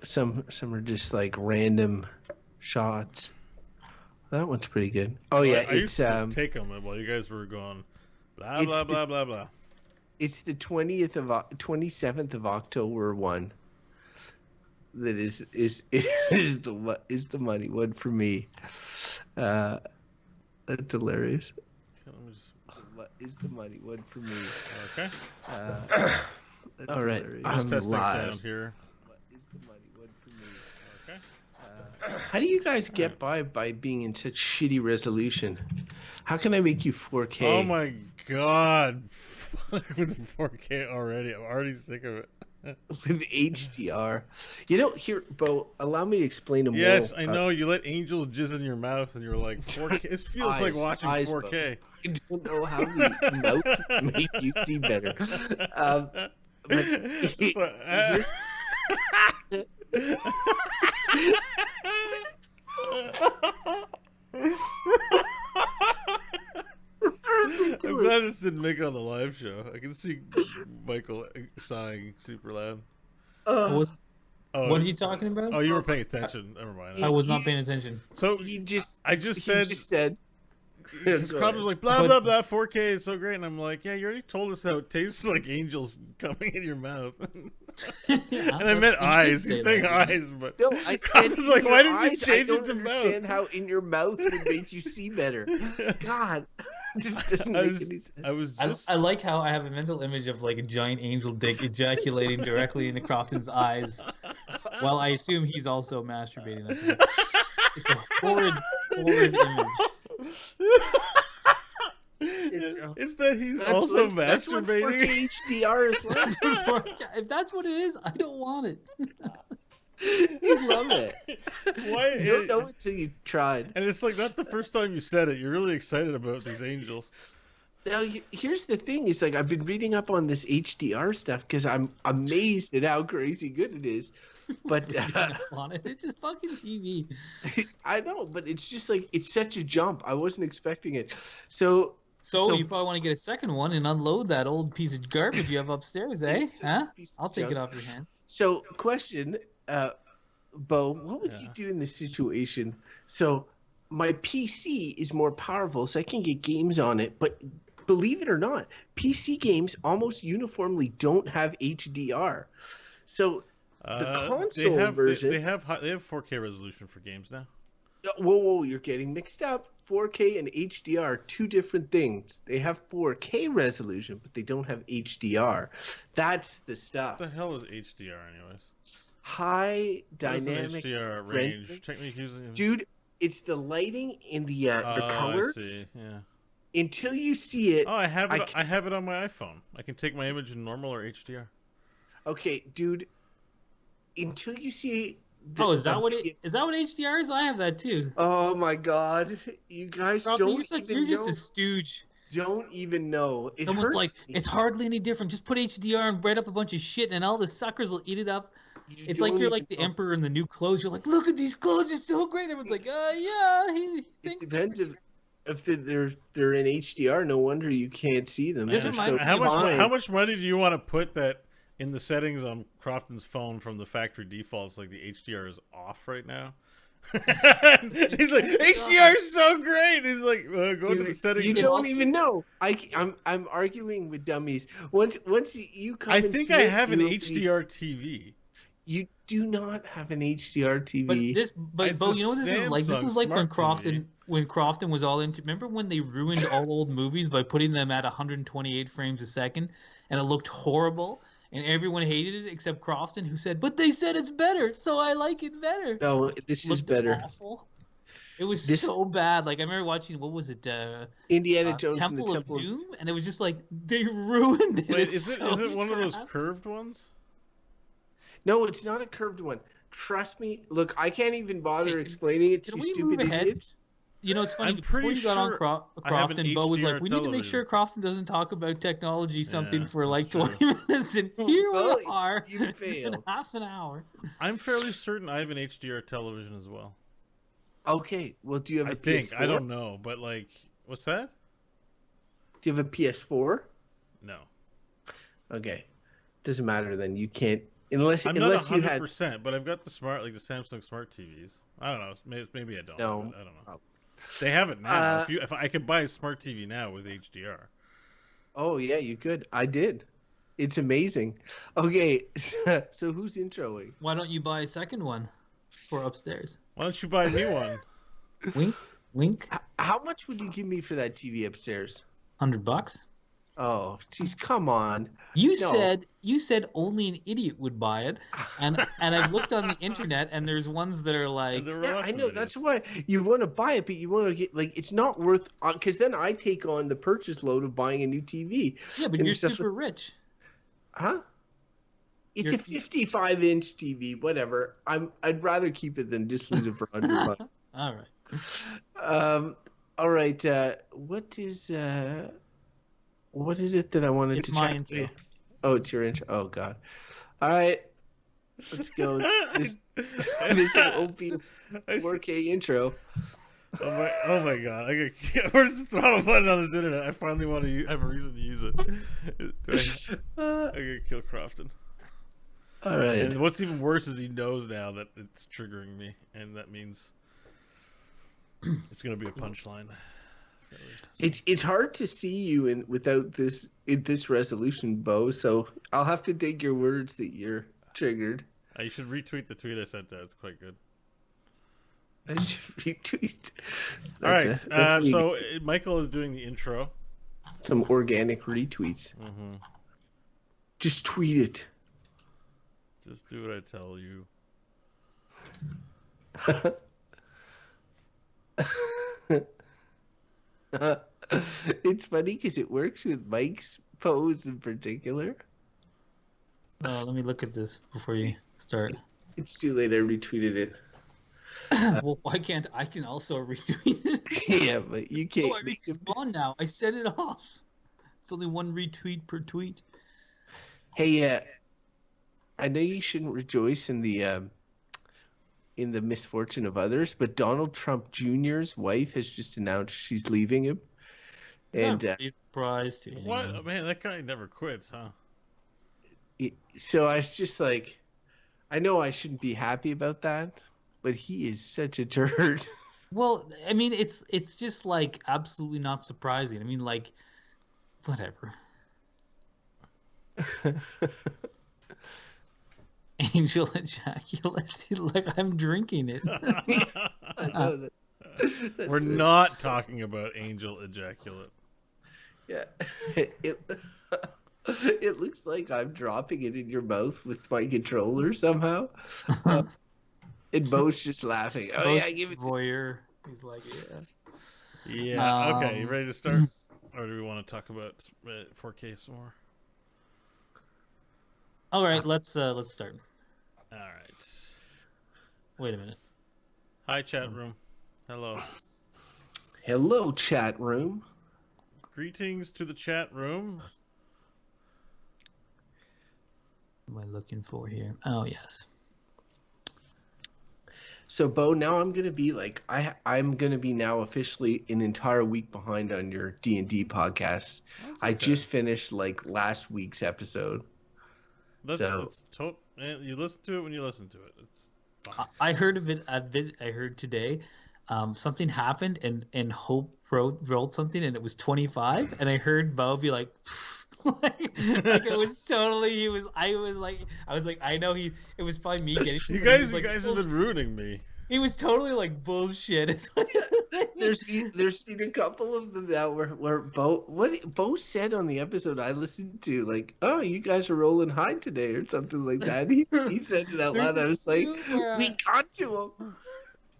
Some are just like random shots. That one's pretty good. Oh yeah, I used to just take them while you guys were going blah blah blah blah blah. It's the 27th of October one. That is the money one for me. That's hilarious. What is the money one for me? Okay. All right. I'm testing sound here. What is the money one for me? Okay. How do you guys get by being in such shitty resolution? How can I make you 4K? Oh my god. With 4K already. I'm already sick of it. With HDR. You know, here, Bo, allow me to explain a more. Yes, I know. You let angels jizz in your mouth and you're like, 4K. This feels like watching 4K. Bo. I don't know how the mouth make you see better. I'm glad this didn't make it on the live show. I can see Michael sighing super loud. What are you talking about? Oh, you were paying attention. Never mind. I was not paying attention. So I just said. Crowd was like blah blah blah 4K is so great, and I'm like, yeah, you already told us how it tastes like angels coming in your mouth. And I meant eyes. He's saying eyes, but no, I said was like, why did you change it to mouth? I don't understand how in your mouth would make you see better. God, this doesn't make any sense. I like how I have a mental image of like a giant angel dick ejaculating directly into Crofton's eyes, while I assume he's also masturbating. It's a horrid image. It's that he's also masturbating. That's HDR is like. If that's what it is, I don't want it. You love it. Why? You don't know it till you tried. And it's like not the first time you said it. You're really excited about these angels. Now, here's the thing: is like I've been reading up on this HDR stuff because I'm amazed at how crazy good it is. But it's just fucking TV. I know, but it's just like it's such a jump. I wasn't expecting it. So you probably want to get a second one and unload that old piece of garbage you have upstairs, eh? Huh? I'll take it off your hand. So, question, Bo, what would you do in this situation? So, my PC is more powerful, so I can get games on it, but believe it or not, PC games almost uniformly don't have HDR. So the console version they have 4K resolution for games now. Whoa, you're getting mixed up. 4K and HDR are two different things. They have 4K resolution, but they don't have HDR. That's the stuff. What the hell is HDR, anyways? High dynamic HDR range. Technique using. Dude, it's the lighting and the colors. I see. Yeah. Until you see it. Oh, I have it on my iPhone. I can take my image in normal or HDR. Okay, dude. Until you see. Is that what HDR is? I have that too. Oh my god, you guys Rob, you're just a stooge. Don't even know. Someone's like, it's hardly any different. Just put HDR and write up a bunch of shit, and all the suckers will eat it up. It's like you're like the emperor in the new clothes. You're like, look at these clothes, it's so great. Everyone's like, yeah, he thinks. It depends if they're in HDR. No wonder you can't see them. How much money do you want to put that in the settings on Crofton's phone from the factory defaults? Like the HDR is off right now. He's like, HDR is so great. He's like, go to the settings. You don't even know. I'm arguing with dummies. Once you come. I think I have an HDR TV. You do not have an HDR TV. But Bo, you know what this is like? This is like when Crofton was all into. Remember when they ruined all old movies by putting them at 128 frames a second, and it looked horrible, and everyone hated it except Crofton, who said, "But they said it's better, so I like it better." No, this is better. Awful. It was so bad. Like I remember watching, what was it? Indiana Jones and the Temple of Doom, and it was just like they ruined it. Wait, is it one of those curved ones? No, it's not a curved one. Trust me. Look, I can't even bother explaining it to you stupid idiots. You know, it's funny. Before you got on Crofton, Bo was like, we need to make sure Crofton doesn't talk about technology for like 20 minutes. And here we are. You failed. Half an hour. I'm fairly certain I have an HDR television as well. Okay. Well, do you have a PS4? I don't know. But like, what's that? Do you have a PS4? No. Okay. Doesn't matter then. You can't. Unless I'm not you 100%, but I've got the Samsung smart TVs. I don't know. Maybe I don't. No. I don't know. They have it now. If I could buy a smart TV now with HDR. Oh yeah, you could. I did. It's amazing. Okay, so who's introing? Why don't you buy a second one for upstairs? Why don't you buy me one? Wink, wink. How much would you give me for that TV upstairs? $100. Oh, jeez, come on. You said only an idiot would buy it, and I've looked on the internet, and there's ones that are like, yeah, I know. That's why you want to buy it, but you want to get it's not worth, because then I take on the purchase load of buying a new TV. Yeah, but you're super rich. Huh? It's a 55-inch TV. Whatever. I'd rather keep it than just lose it for $100. All right. All right. What is it that I wanted to check? Intro. Oh, it's your intro. Oh God. All right. Let's go. This won't be 4K intro. Oh my God! Where's the throttle button on this internet? I finally want to have a reason to use it. I gotta kill Crofton. All right. And what's even worse is he knows now that it's triggering me, and that means it's gonna be a punchline. It's hard to see you without this resolution, Bo. So I'll have to take your words that you're triggered. You should retweet the tweet I sent out. It's quite good. I should retweet. All right. So Michael is doing the intro. Some organic retweets. Mm-hmm. Just tweet it. Just do what I tell you. It's funny because it works with Mike's pose in particular. Let me look at this before you start. It's too late. I retweeted it. Well, why can't I can also retweet it? Yeah, but you can't. Oh, it's gone now. I set it off. It's only one retweet per tweet. Hey, I know you shouldn't rejoice in the misfortune of others, but Donald Trump Jr.'s wife has just announced she's leaving him. And I'm surprised. What? Man, that guy never quits, huh? So I was just like, I know I shouldn't be happy about that, but he is such a turd. Well, I mean, it's just like absolutely not surprising. I mean, like, whatever. Angel ejaculate. Like I'm drinking it. We're not talking about angel ejaculate. Yeah, it looks like I'm dropping it in your mouth with my controller somehow. And Bo's just laughing. Oh Bo's yeah, give it. Voyeur. He's like, yeah. Yeah. Okay, you ready to start, or do we want to talk about 4K some more? All right, let's start. All right. Wait a minute. Hi, chat room. Hello. Hello, chat room. Greetings to the chat room. What am I looking for here? Oh, yes. So, Bo, now I'm gonna be like I'm gonna be now officially an entire week behind on your D&D podcast. Okay. I just finished like last week's episode. You listen to it when you listen to it. It's fine. I heard of it. I heard today. Something happened and Hope rolled something and it was 25 and I heard Bo be like like it was totally I was like I know it was probably me getting you guys have been ruining me. He was totally like bullshit. There's been a couple of them now where Bo said on the episode I listened to, like, oh, you guys are rolling high today or something like that. He said it out loud. I was like, we got to him.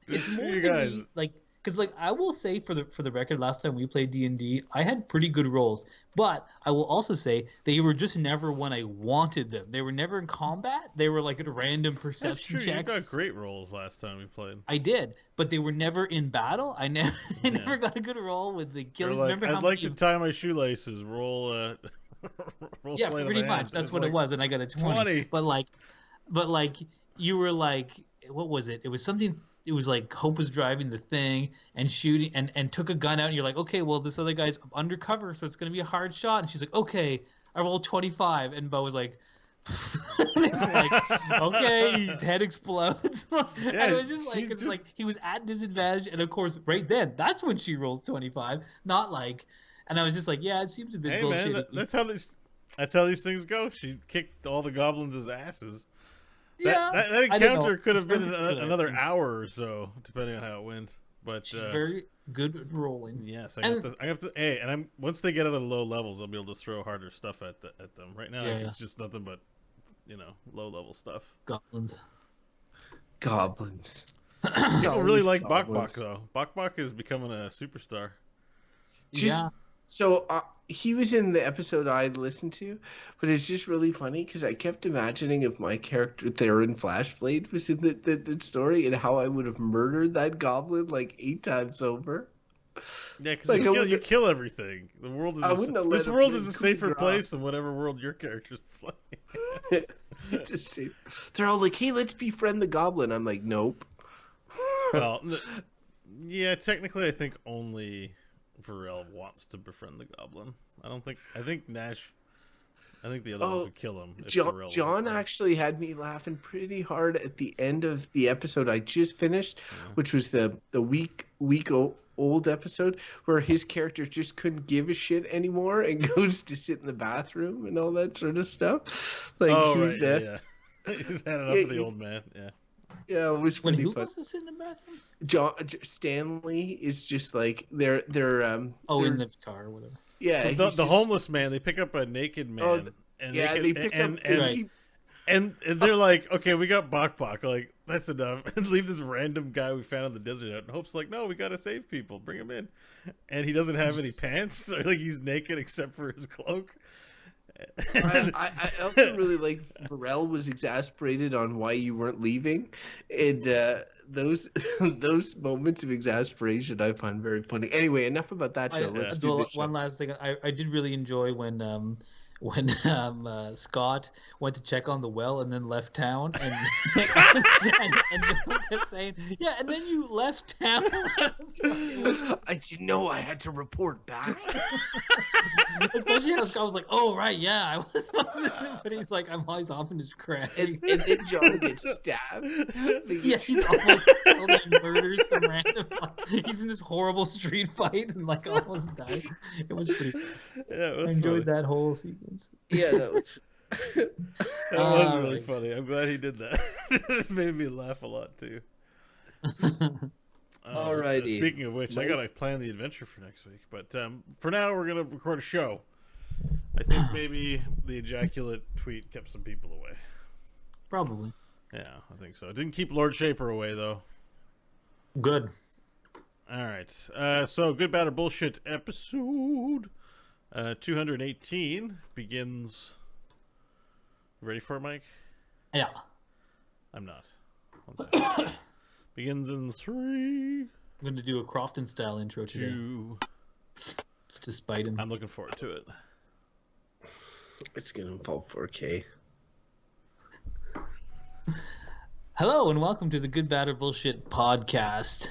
It's more you guys me, like, because like I will say for the record, last time we played D&D, I had pretty good rolls, but I will also say they were just never when I wanted them. They were never in combat. They were like at random perception checks. You got great rolls last time we played. I did, but they were never in battle. I never got a good roll with the killing. Like, I'd like to tie my shoelaces. Roll. Roll. Yeah, pretty much. That's what it was, and I got a 20. But like you were like, what was it? It was something. It was like Hope was driving the thing and shooting and took a gun out and you're like, okay, well, this other guy's undercover, so it's going to be a hard shot. And she's like, okay, I rolled 25. And Bo was like, It's like, okay, his head explodes. And it was just like, it's like he was at disadvantage, and of course, right then, that's when she rolls 25. Not like, and I was just like, yeah, it seems a bit bullshit. Man, that's how these things go. She kicked all the goblins' asses. That encounter could have been another hour or so, depending on how it went. But she's very good at rolling. Yes, I have to. Hey, and once they get out of the low levels, I'll be able to throw harder stuff at them. Right now, it's just nothing but low level stuff. Goblins. People really like Bok Bok though. Bok Bok is becoming a superstar. So he was in the episode I listened to, but it's just really funny because I kept imagining if my character Theron Flashblade was in the story and how I would have murdered that goblin like 8 times over. Yeah, because you kill everything. The world is this world is a safer place than whatever world your character's playing. It's a safe. They're all like, "Hey, let's befriend the goblin." I'm like, "Nope." Well, yeah, technically, I think only Varel wants to befriend the goblin. I think Nash. I think the other ones would kill him. John actually had me laughing pretty hard at the end of the episode I just finished, which was the week old episode where his character just couldn't give a shit anymore and goes to sit in the bathroom and all that sort of stuff. Like he's had enough of the old man. Yeah. Yeah, it was pretty fun. Who goes to sit in the bathroom? Stanley is just like they're in the car or whatever. Yeah, so the homeless man. They pick up a naked man. And they're like, okay, we got Bok Bok. Like, that's enough. And leave this random guy we found in the desert out. And Hope's like, no, we got to save people. Bring him in. And he doesn't have any pants. So, like, he's naked except for his cloak. I also really like Varel was exasperated on why you weren't leaving. And those moments of exasperation I find very funny. Anyway, enough about that, Joe. Let's do this one last thing. I did really enjoy when Scott went to check on the well and then left town, and John kept saying, "Yeah, and then you left town." I didn't know I had to report back. Especially how Scott was like, "Oh right, yeah, I was supposed to," but he's like, "I'm always off in his crack." And then John gets stabbed. Yeah, he's almost killed and murders some random. He's in this horrible street fight and like almost dies. It was pretty. Yeah, I enjoyed that whole sequence. Yeah, that was. That was really funny. I'm glad he did that. It made me laugh a lot too. Alrighty. Speaking of which, I gotta plan the adventure for next week. But for now, we're gonna record a show. I think maybe the ejaculate tweet kept some people away. Probably. Yeah, I think so. It didn't keep Lord Shaper away though. Good. All right. So good, bad, or bullshit episode 218 begins. Ready for it, Mike? Yeah. I'm not. 1 second. Begins in 3. I'm going to do a Crofton style intro today. 2. It's to spite him. I'm looking forward to it. It's going to involve 4K. Hello and welcome to the Good, Bad, or Bullshit podcast.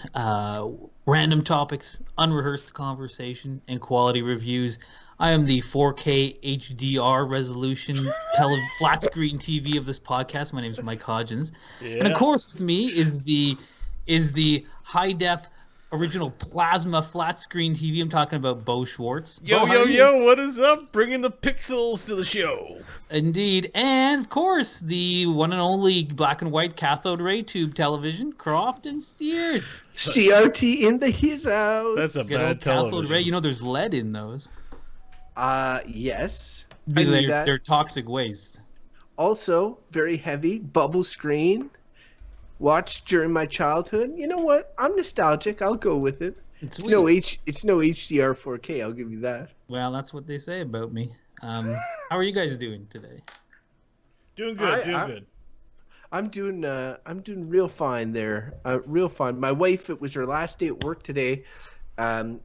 Random topics, unrehearsed conversation, and quality reviews. I am the 4K HDR resolution flat screen TV of this podcast. My name is Mike Hodgins. Yeah. And of course with me is the high def original plasma flat screen TV. I'm talking about Bo Schwartz. Yo, what is up? Bringing the pixels to the show. Indeed. And of course, the one and only black and white cathode ray tube television, Crofton Steers. CRT in his house. That's a bad television. Cathode ray. You know, there's lead in those. Yes. They're toxic waste. Also, very heavy, bubble screen. Watched during my childhood. You know what? I'm nostalgic. I'll go with it. It's no HDR 4K. I'll give you that. Well, that's what they say about me. How are you guys doing today? Doing good. Good. I'm doing real fine there. Real fine. My wife, it was her last day at work today. And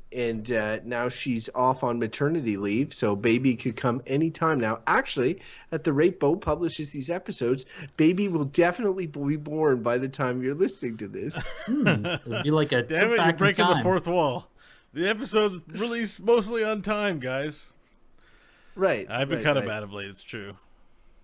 now she's off on maternity leave, so baby could come anytime now. Actually, at the rate Bo publishes these episodes, baby will definitely be born by the time you're listening to this. It'll be like a damn it, you're breaking the fourth wall. The episode's released mostly on time, guys. Right. I've been kind of bad of late, it's true.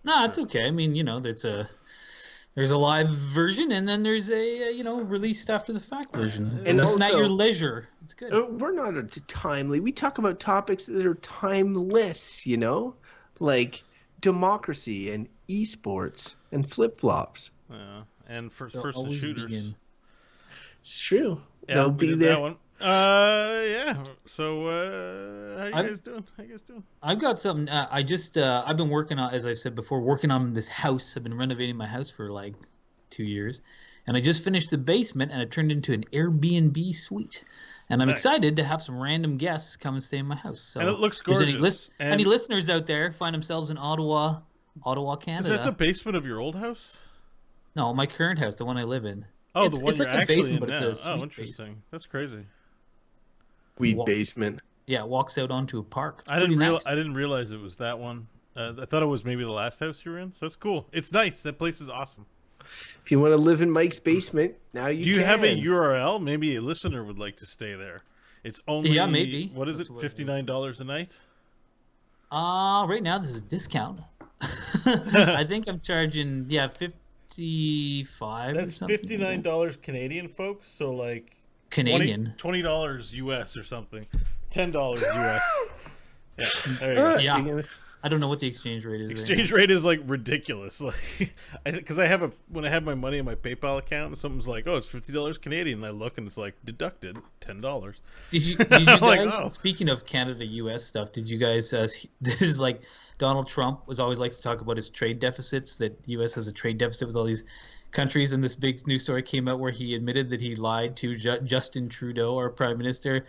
No, it's okay. I mean, there's a live version, and then there's a released after the fact version. And it's not your leisure. It's good. We're not timely. We talk about topics that are timeless. Like democracy and esports and flip flops. Yeah, and first-person shooters. Begin. It's true. Yeah, they'll be there. That one. Yeah. So, how you guys doing? I've got something. I've been working on, as I said before, working on this house. I've been renovating my house for like 2 years, and I just finished the basement, and it turned into an Airbnb suite. And I'm excited to have some random guests come and stay in my house. So, and it looks gorgeous. Any listeners out there find themselves in Ottawa, Canada? Is that the basement of your old house? No, my current house, the one I live in. Oh, the one you're like actually basement, in but it's now. a Oh, interesting. basement. That's crazy. Basement. Yeah, walks out onto a park. I didn't realize it was that one. I thought it was maybe the last house you were in. So that's cool. It's nice. That place is awesome. If you want to live in Mike's basement, now you can. Do you have a URL? Maybe a listener would like to stay there. It's only maybe. What is it? $59 a night? Right now this is a discount. I think I'm charging $55. That's $59 Canadian, folks. So like Canadian $20 US or something. $10 US. Yeah, there you go. Yeah. I don't know what the exchange rate is. Exchange rate is like ridiculous. Like, because when I have my money in my PayPal account, and someone's like, "Oh, it's $50 Canadian," and I look and it's like deducted $10. Did you guys? Like, oh. Speaking of Canada, U.S. stuff, did you guys? There's like Donald Trump was always like to talk about his trade deficits. That U.S. has a trade deficit with all these countries, and this big news story came out where he admitted that he lied to Justin Trudeau, our prime minister,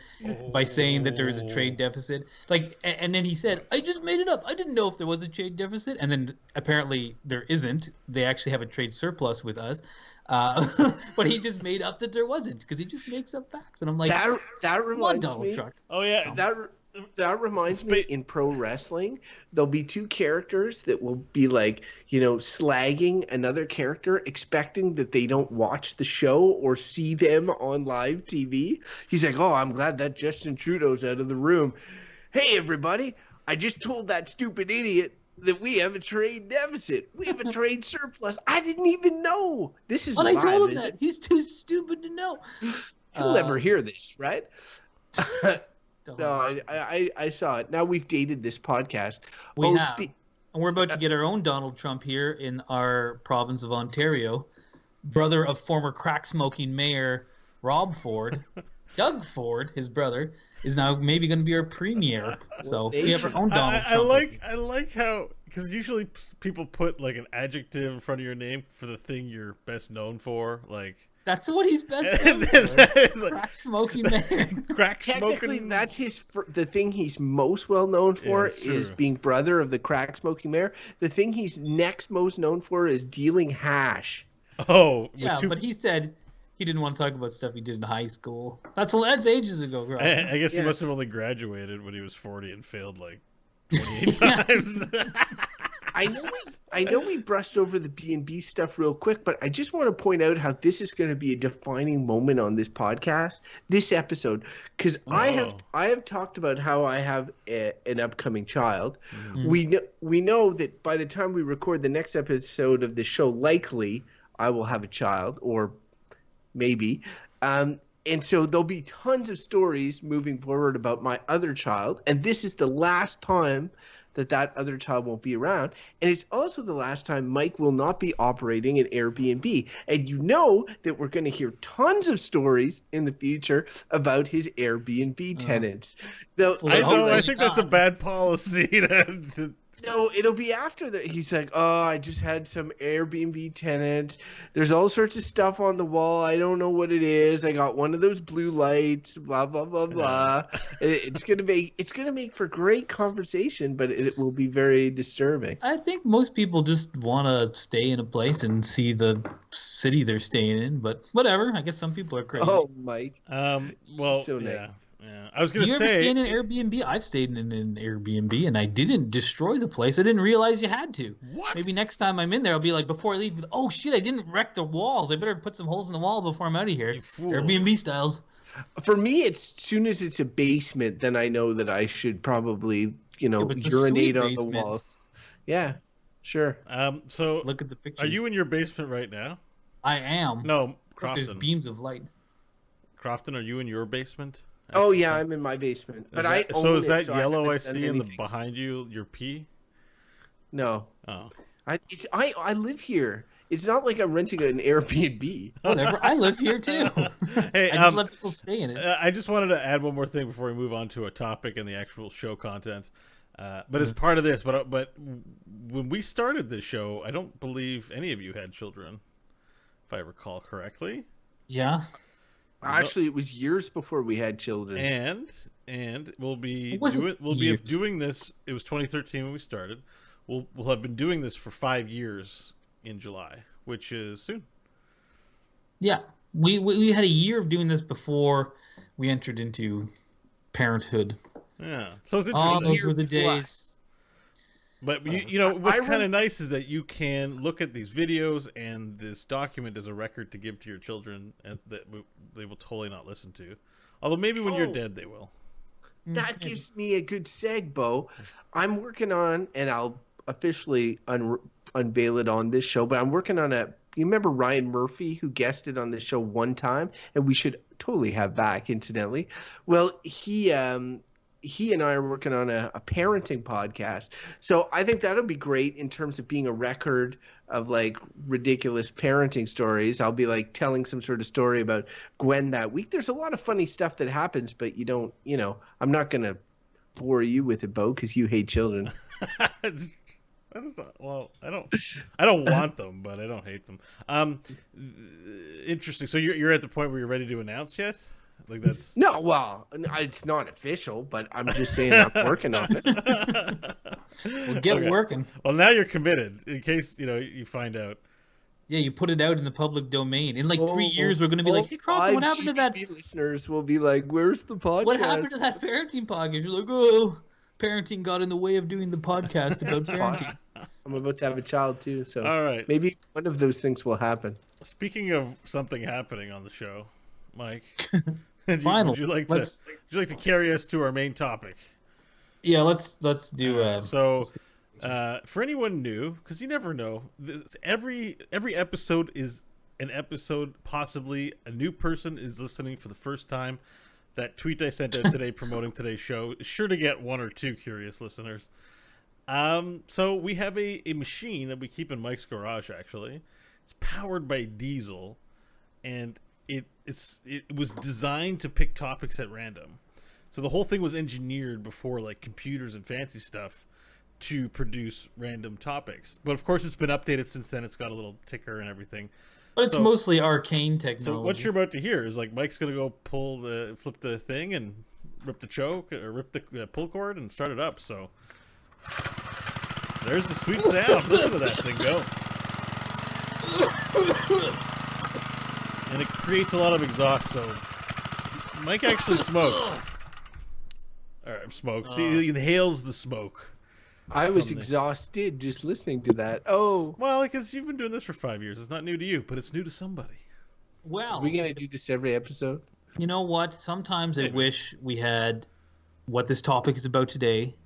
by saying that there was a trade deficit. Like, and then he said, "I just made it up. I didn't know if there was a trade deficit." And then apparently there isn't. They actually have a trade surplus with us, but he just made up that there wasn't because he just makes up facts. And I'm like, that reminds me. Truck. Oh yeah, that reminds me, in pro wrestling, there'll be two characters that will be like, slagging another character, expecting that they don't watch the show or see them on live TV. He's like, "Oh, I'm glad that Justin Trudeau's out of the room. Hey, everybody, I just told that stupid idiot that we have a trade deficit. We have a trade surplus. I didn't even know." This is live, I told him that. He's too stupid to know. He'll never hear this, right? No, I saw it. Now we've dated this podcast. We have. And we're about to get our own Donald Trump here in our province of Ontario. Brother of former crack-smoking mayor Rob Ford. Doug Ford, his brother, is now maybe going to be our premier. So we have our own Donald Trump. I like how, because usually people put like an adjective in front of your name for the thing you're best known for, like. That's what he's best known for. Crack smoking man. Crack Technically, smoking. that's the thing he's most well known for is being brother of the crack smoking mayor. The thing he's next most known for is dealing hash. Oh, yeah, but he said he didn't want to talk about stuff he did in high school. That's ages ago, right? I guess he must have only graduated when he was 40 and failed like 28 times. I know we brushed over the B&B stuff real quick, but I just want to point out how this is going to be a defining moment on this podcast, this episode, because I have talked about how I have an upcoming child. Mm-hmm. We know that by the time we record the next episode of the show, likely I will have a child, or maybe. And so there'll be tons of stories moving forward about my other child, and this is the last time that other child won't be around. And it's also the last time Mike will not be operating an Airbnb. And you know that we're going to hear tons of stories in the future about his Airbnb tenants. I think that's a bad policy to No, it'll be after that. He's like, "Oh, I just had some Airbnb tenants. There's all sorts of stuff on the wall. I don't know what it is. I got one of those blue lights. Blah blah blah blah." It's gonna make for great conversation, but it will be very disturbing. I think most people just want to stay in a place and see the city they're staying in. But whatever. I guess some people are crazy. Oh, Mike. Well, so yeah. Yeah, I was going to say. Do you ever stay in an Airbnb? I've stayed in an Airbnb, and I didn't destroy the place. I didn't realize you had to. What? Maybe next time I'm in there, I'll be like, before I leave, "Oh shit, I didn't wreck the walls. I better put some holes in the wall before I'm out of here." Airbnb styles. For me, it's as soon as it's a basement, then I know that I should probably, urinate on the walls. Yeah, Sure. So look at the pictures. Are you in your basement right now? I am. No, Crofton. There's beams of light. Crofton, are you in your basement? Oh yeah, I'm in my basement. But is that yellow I see in the behind you your pee? No. Oh. I live here. It's not like I'm renting an Airbnb. Whatever. I live here too. Hey, I just let people stay in it. I just wanted to add one more thing before we move on to a topic and the actual show content. But as part of this, but when we started this show, I don't believe any of you had children, if I recall correctly. Yeah. Actually, it was years before we had children. And we'll be doing this. It was 2013 when we started. We'll have been doing this for 5 years in July, which is soon. Yeah, we had a year of doing this before we entered into parenthood. Yeah, so it's interesting. Those were the days. But you know what's kind of nice is that you can look at these videos and this document as a record to give to your children, and that they will totally not listen to. Although maybe when you're dead, they will. That gives me a good seg, Bo. I'm working on, and I'll officially unveil it on this show, but I'm working on you remember Ryan Murphy, who guested on this show one time, and we should totally have back, incidentally. Well, he and I are working on a parenting podcast. So I think that'll be great in terms of being a record of like ridiculous parenting stories. I'll be like telling some sort of story about Gwen that week. There's a lot of funny stuff that happens, but I'm not going to bore you with it, Bo, because you hate children. Well, I don't want them, but I don't hate them. Interesting. So you're at the point where you're ready to announce yet? Like that's no. Well, it's not official, but I'm just saying I'm working on it. Well, get working. Well, now you're committed. In case you find out. Yeah, you put it out in the public domain. In like 3 years, we're going to be like, "Hey, Crofton, what happened to that?" Listeners will be like, "Where's the podcast? What happened to that parenting podcast?" You're like, "Oh, parenting got in the way of doing the podcast about parenting." I'm about to have a child too, so all right, maybe one of those things will happen. Speaking of something happening on the show, Mike, would you like to carry us to our main topic? Yeah, let's do. For anyone new, because you never know, every episode is an episode. Possibly a new person is listening for the first time. That tweet I sent out today promoting today's show is sure to get one or two curious listeners. So we have a machine that we keep in Mike's garage. Actually, it's powered by diesel, and it was designed to pick topics at random. So the whole thing was engineered before like computers and fancy stuff to produce random topics. But of course, it's been updated since then. It's got a little ticker and everything. But it's mostly arcane technology. So what you're about to hear is like Mike's gonna go flip the thing and rip the choke or rip the pull cord and start it up. So there's the sweet sound. Listen to that thing go. And it creates a lot of exhaust. So Mike actually smokes. Smokes. He inhales the smoke. I was exhausted just listening to that. Oh. Well, because you've been doing this for 5 years. It's not new to you, but it's new to somebody. Well. Are we going to do this every episode? You know what? Sometimes I wish we had what this topic is about today.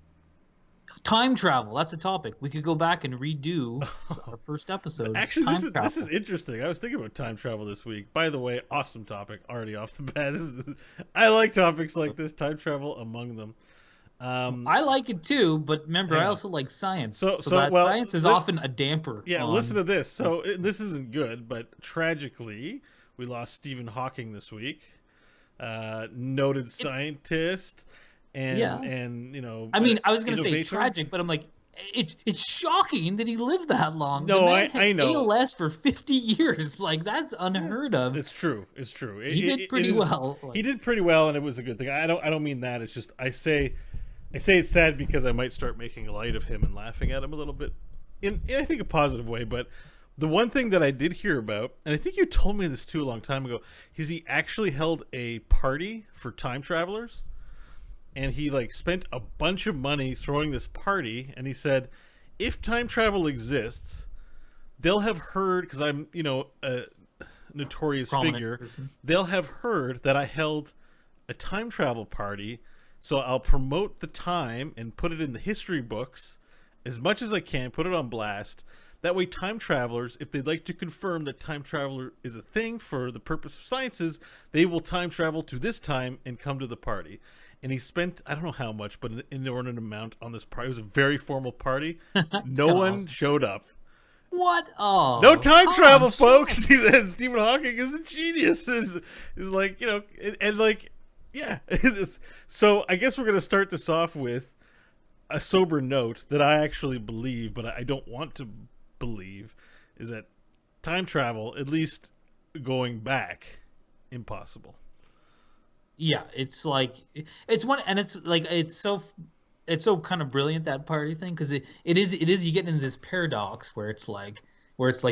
Time travel. That's a topic. We could go back and redo our first episode. Actually, this is interesting. I was thinking about time travel this week. By the way, awesome topic already off the bat. I like topics like this, time travel among them. I like it too, but remember, I also like science. So science is often a damper. Yeah, listen to this. So this isn't good, but tragically, we lost Stephen Hawking this week. Noted scientist. And I mean, I was going to say tragic, but I'm like, it's shocking that he lived that long. No, I know. ALS for 50 years, like that's unheard of. It's true. He did pretty well. He did pretty well, and it was a good thing. I don't mean that. It's just I say it's sad because I might start making light of him and laughing at him a little bit, in I think a positive way. But the one thing that I did hear about, and I think you told me this too a long time ago, is he actually held a party for time travelers. And he spent a bunch of money throwing this party, and he said, if time travel exists, they'll have heard, because I'm, a notorious figure, they'll have heard that I held a time travel party, so I'll promote the time and put it in the history books as much as I can, put it on blast. That way, time travelers, if they'd like to confirm that time traveler is a thing for the purpose of sciences, they will time travel to this time and come to the party. And he spent, I don't know how much, but an inordinate amount on this party. It was a very formal party. No one awesome. showed up. What? Oh, no time travel, folks. Stephen Hawking is a genius. Is like, and like, yeah. So I guess we're gonna start this off with a sober note that I actually believe, but I don't want to believe, is that time travel, at least going back, impossible. Yeah, it's like it's one, and it's like it's so kind of brilliant, that party thing, because it is you get into this paradox where it's like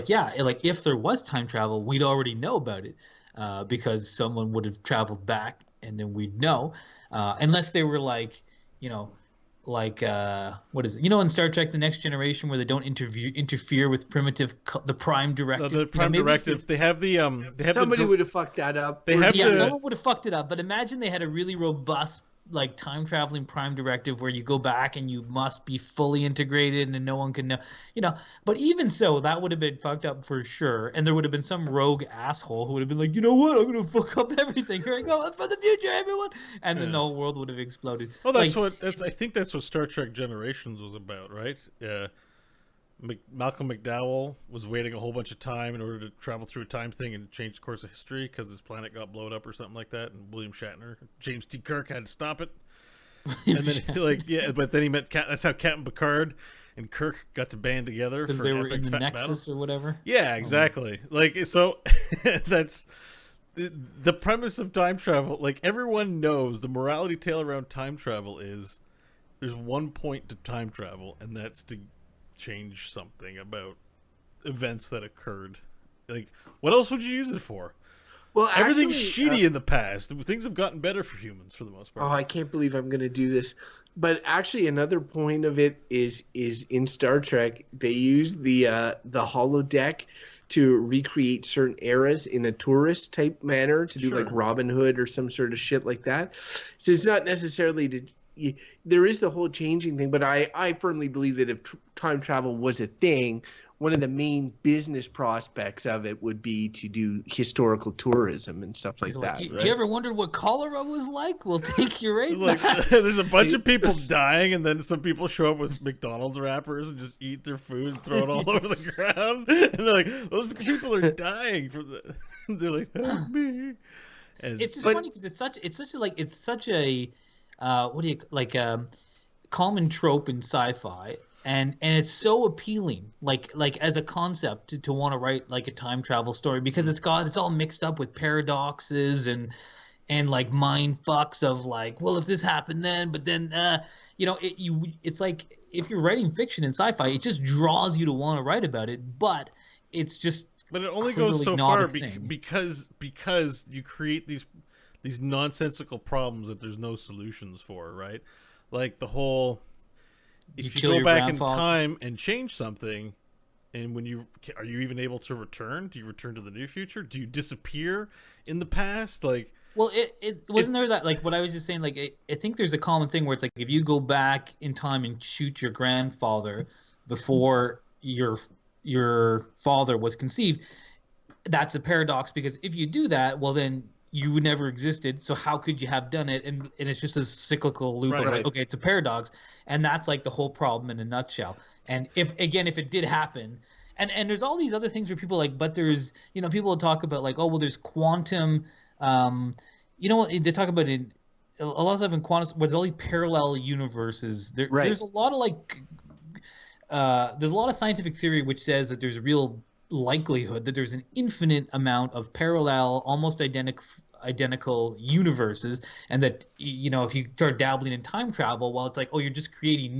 yeah, like if there was time travel, we'd already know about it because someone would have traveled back and then we'd know, unless they were like, like what is it? In Star Trek: The Next Generation, where they don't interfere with the Prime Directive. The Prime Directive. They have somebody would have fucked that up. Someone would have fucked it up. But imagine they had a really robust, like, time traveling Prime Directive where you go back and you must be fully integrated and no one can know. But even so, that would have been fucked up for sure. And there would have been some rogue asshole who would have been like, you know what? I'm gonna fuck up everything. Here I go for the future, everyone. And then the whole world would have exploded. Well, I think that's what Star Trek Generations was about, right? Malcolm McDowell was waiting a whole bunch of time in order to travel through a time thing and change the course of history because his planet got blown up or something like that. And William Shatner, James T. Kirk had to stop it. And then, but then he met that's how Captain Picard and Kirk got to band together because they were in the Nexus or whatever. Yeah, exactly. So that's the premise of time travel. Like, everyone knows the morality tale around time travel is there's one point to time travel, and that's to change something about events that occurred. Like, what else would you use it for? Well, everything's shitty in the past. Things have gotten better for humans for the most part. Oh, I can't believe I'm going to do this. But actually, another point of it is in Star Trek, they use the holodeck to recreate certain eras in a tourist type manner to do like Robin Hood or some sort of shit like that. So it's not necessarily there is the whole changing thing, but I firmly believe that if time travel was a thing, one of the main business prospects of it would be to do historical tourism and stuff like that. You ever wondered what cholera was like? We'll take you right back. There's a bunch of people dying, and then some people show up with McDonald's wrappers and just eat their food and throw it all over the ground. And they're like, those people are dying from the. They're like, help me. And, it's just funny because it's such a common trope in sci-fi. And it's so appealing, like as a concept to want to write like a time travel story, because it's all mixed up with paradoxes and like mind fucks of like, well, if this happened then, but then it's like if you're writing fiction and sci-fi, it just draws you to want to write about it, but it's just it only goes so far because you create these nonsensical problems that there's no solutions for, right? Like the whole. If you go back in time and change something, and are you even able to return? Do you return to the new future? Do you disappear in the past? Like, well, it wasn't there that, like, what I was just saying, like, I think there's a common thing where it's like if you go back in time and shoot your grandfather before your father was conceived, that's a paradox, because if you do that, well, then you never existed, so how could you have done it? And it's just a cyclical loop of like, okay, it's a paradox, and that's like the whole problem in a nutshell. And if it did happen, and there's all these other things where people like, but there's, people will talk about like, oh, well, there's quantum, they talk about it a lot of stuff in quantum, where there's all these parallel universes. There's a lot of like, there's a lot of scientific theory which says that there's a real likelihood that there's an infinite amount of parallel, almost identical universes, and that if you start dabbling in time travel, well, it's like, oh, you're just creating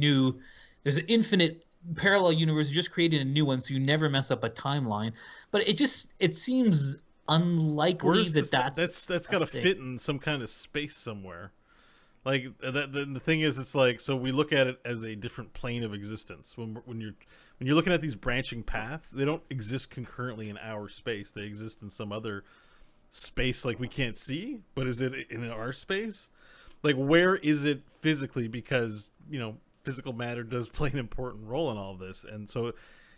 there's an infinite parallel universe, you're just creating a new one, so you never mess up a timeline. But it seems unlikely that's got to fit in some kind of space somewhere. Like the thing is, it's like, so we look at it as a different plane of existence. When you're looking at these branching paths, they don't exist concurrently in our space. They exist in some other space, like we can't see. But is it in our space? Like, where is it physically? Because physical matter does play an important role in all this, and so.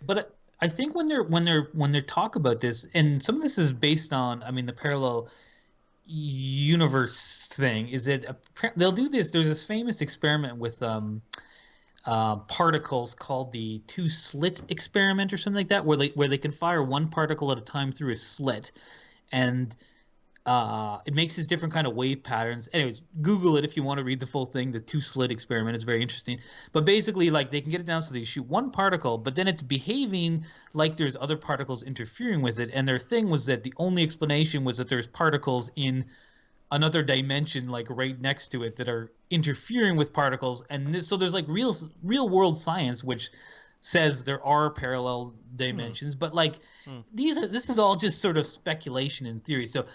But I think when they talk about this, and some of this is based on, I mean, the parallel universe thing, is that they'll do this. There's this famous experiment with particles called the two-slit experiment or something like that, where they can fire one particle at a time through a slit, and it makes this different kind of wave patterns. Anyways, Google it if you want to read the full thing. The two-slit experiment is very interesting. But basically, like, they can get it down so they shoot one particle, but then it's behaving like there's other particles interfering with it. And their thing was that the only explanation was that there's particles in another dimension, like right next to it, that are interfering with particles. And so there's like real world science which says there are parallel dimensions, but like this is all just sort of speculation and theory. So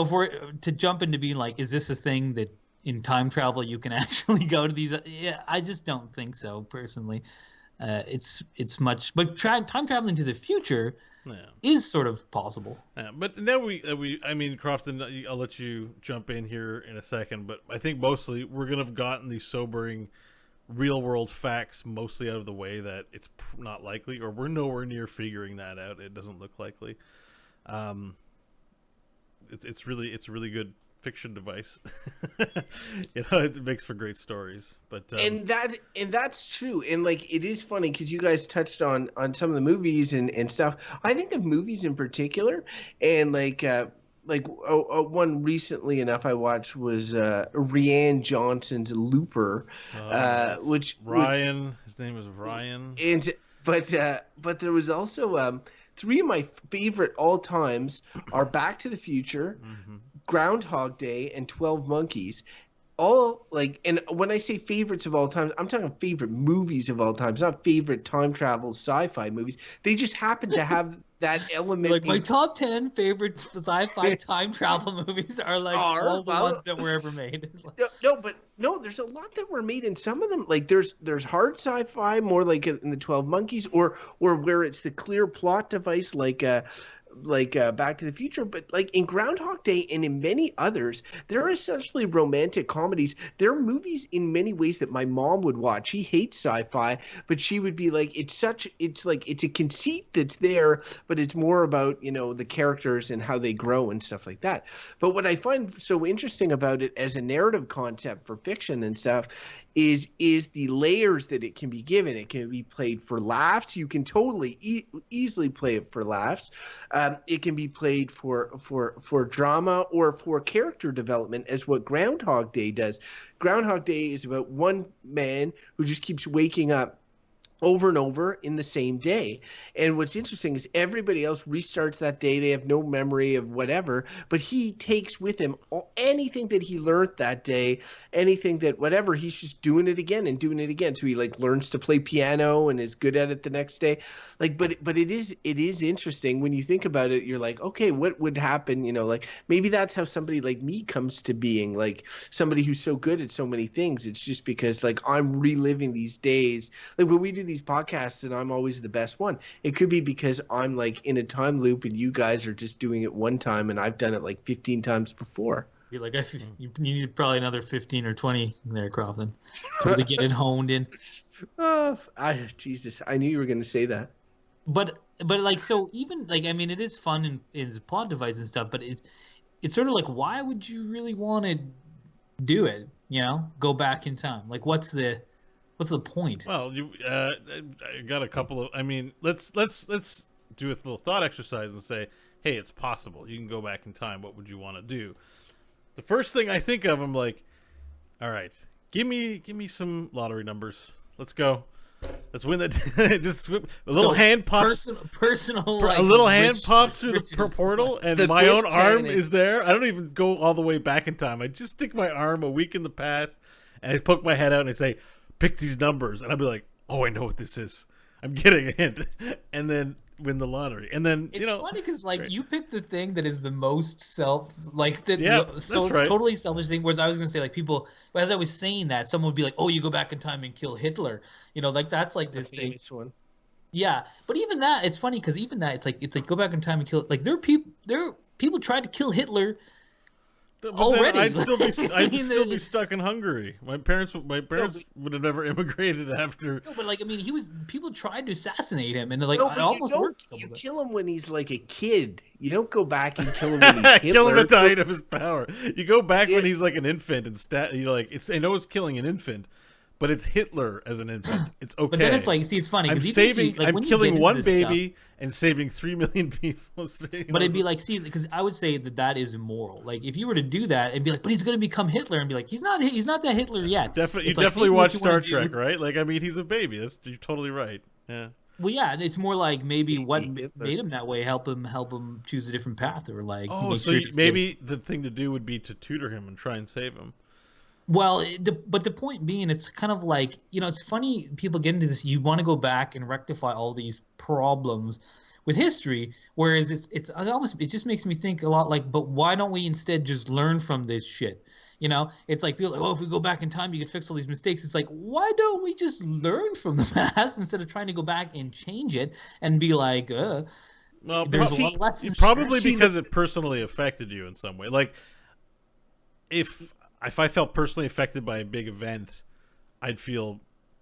if we're to jump into being like, is this a thing that in time travel you can actually go to these? Yeah, I just don't think so personally. It's much, but time traveling to the future is sort of possible. Yeah, but now I mean, Crofton, I'll let you jump in here in a second, but I think mostly we're gonna have gotten these sobering real world facts mostly out of the way, that it's not likely, or we're nowhere near figuring that out. It doesn't look likely. It's a really good fiction device. It makes for great stories. But and that's true. And like, it is funny because you guys touched on some of the movies and stuff. I think of movies in particular, and like one recently enough I watched was Rian Johnson's Looper, which Ryan, his name is Ryan. And but there was also three of my favorite all times are Back to the Future, Groundhog Day, and 12 Monkeys. All like, and when I say favorites of all time, I'm talking favorite movies of all time, not favorite time travel sci-fi movies. They just happen to have that element. Like my top 10 favorite sci-fi time travel movies are like all the ones that were ever made. No, there's a lot that were made, and some of them, like there's hard sci-fi, more like in the 12 Monkeys, or where it's the clear plot device, like Back to the Future. But like in Groundhog Day and in many others, they're essentially romantic comedies. They're movies in many ways that my mom would watch. She hates sci-fi, but she would be like, it's a conceit that's there, but it's more about, the characters and how they grow and stuff like that. But what I find so interesting about it as a narrative concept for fiction and stuff is the layers that it can be given. It can be played for laughs. You can totally easily play it for laughs. It can be played for drama or for character development, as what Groundhog Day does. Groundhog Day is about one man who just keeps waking up over and over in the same day. And what's interesting is everybody else restarts that day. They have no memory of whatever, but he takes with him anything that he learned that day, anything that whatever, he's just doing it again and doing it again. So he like learns to play piano and is good at it the next day. Like, but it is interesting when you think about it. You're like, okay, what would happen? Like maybe that's how somebody like me comes to being, like somebody who's so good at so many things. It's just because like I'm reliving these days. Like when we do these podcasts and I'm always the best one, it could be because I'm like in a time loop and you guys are just doing it one time and I've done it like 15 times before. You're like, you need probably another 15 or 20 there, Crofton, to really get it honed in. Jesus, I knew you were going to say that. But like, so even like, I mean, it is fun in plot device and stuff, but it's sort of like, why would you really want to do it? Go back in time. Like, what's the point? Well, I got a couple of. I mean, let's do a little thought exercise and say, hey, it's possible. You can go back in time. What would you want to do? The first thing I think of, I'm like, all right, give me some lottery numbers. Let's go. Let's win that. Just a little hand pops. Personal. A little hand pops through the portal, and my own arm is there. I don't even go all the way back in time. I just stick my arm a week in the past, and I poke my head out and I say, pick these numbers, and I'll be like, oh, I know what this is. I'm getting a hint, and then win the lottery, and then it's funny because like you pick the thing that is the most totally selfish thing. Whereas I was gonna say like people, as I was saying that, someone would be like, oh, you go back in time and kill Hitler, like that's like the famous one. Yeah, but even that, it's funny because even that, it's like go back in time and kill. Like there are people tried to kill Hitler But already. I'd still be stuck in Hungary. My parents would have never immigrated after. No, but like, I mean, people tried to assassinate him, and they're like, no, it almost worked. You kill him when he's like a kid. You don't go back and kill him when he's Hitler. Kill him at the height of his power. You go back when he's like an infant, and you're like, I know it's killing an infant, but it's Hitler as an infant. It's okay. But then it's like, see, it's funny. I'm killing one baby and saving 3 million people. But it'd be like, see, because I would say that is immoral. Like, if you were to do that and be like, but he's going to become Hitler, and be like, he's not that Hitler yet. You definitely watch Star Trek, right? Like, I mean, he's a baby. You're totally right. Yeah. Well, yeah, it's more like maybe what made him that way help him choose a different path, or like. Oh, so maybe the thing to do would be to tutor him and try and save him. Well, but the point being, it's kind of like, it's funny people get into this. You want to go back and rectify all these problems with history, whereas it just makes me think a lot like, but why don't we instead just learn from this shit? It's like people are like, if we go back in time, you can fix all these mistakes. It's like, why don't we just learn from the past instead of trying to go back and change it and be like, well, probably because it personally affected you in some way. Like, if I felt personally affected by a big event, I'd feel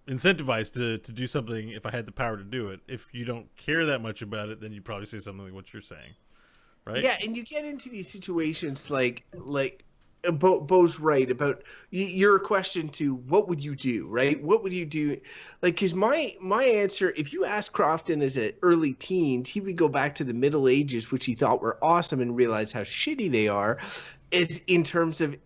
incentivized to do something if I had the power to do it. If you don't care that much about it, then you'd probably say something like what you're saying, right? Yeah, and you get into these situations like Bo's right about your question to what would you do, right? What would you do? Like, because my answer, if you ask Crofton as an early teens, he would go back to the Middle Ages, which he thought were awesome, and realize how shitty they are. Is in terms of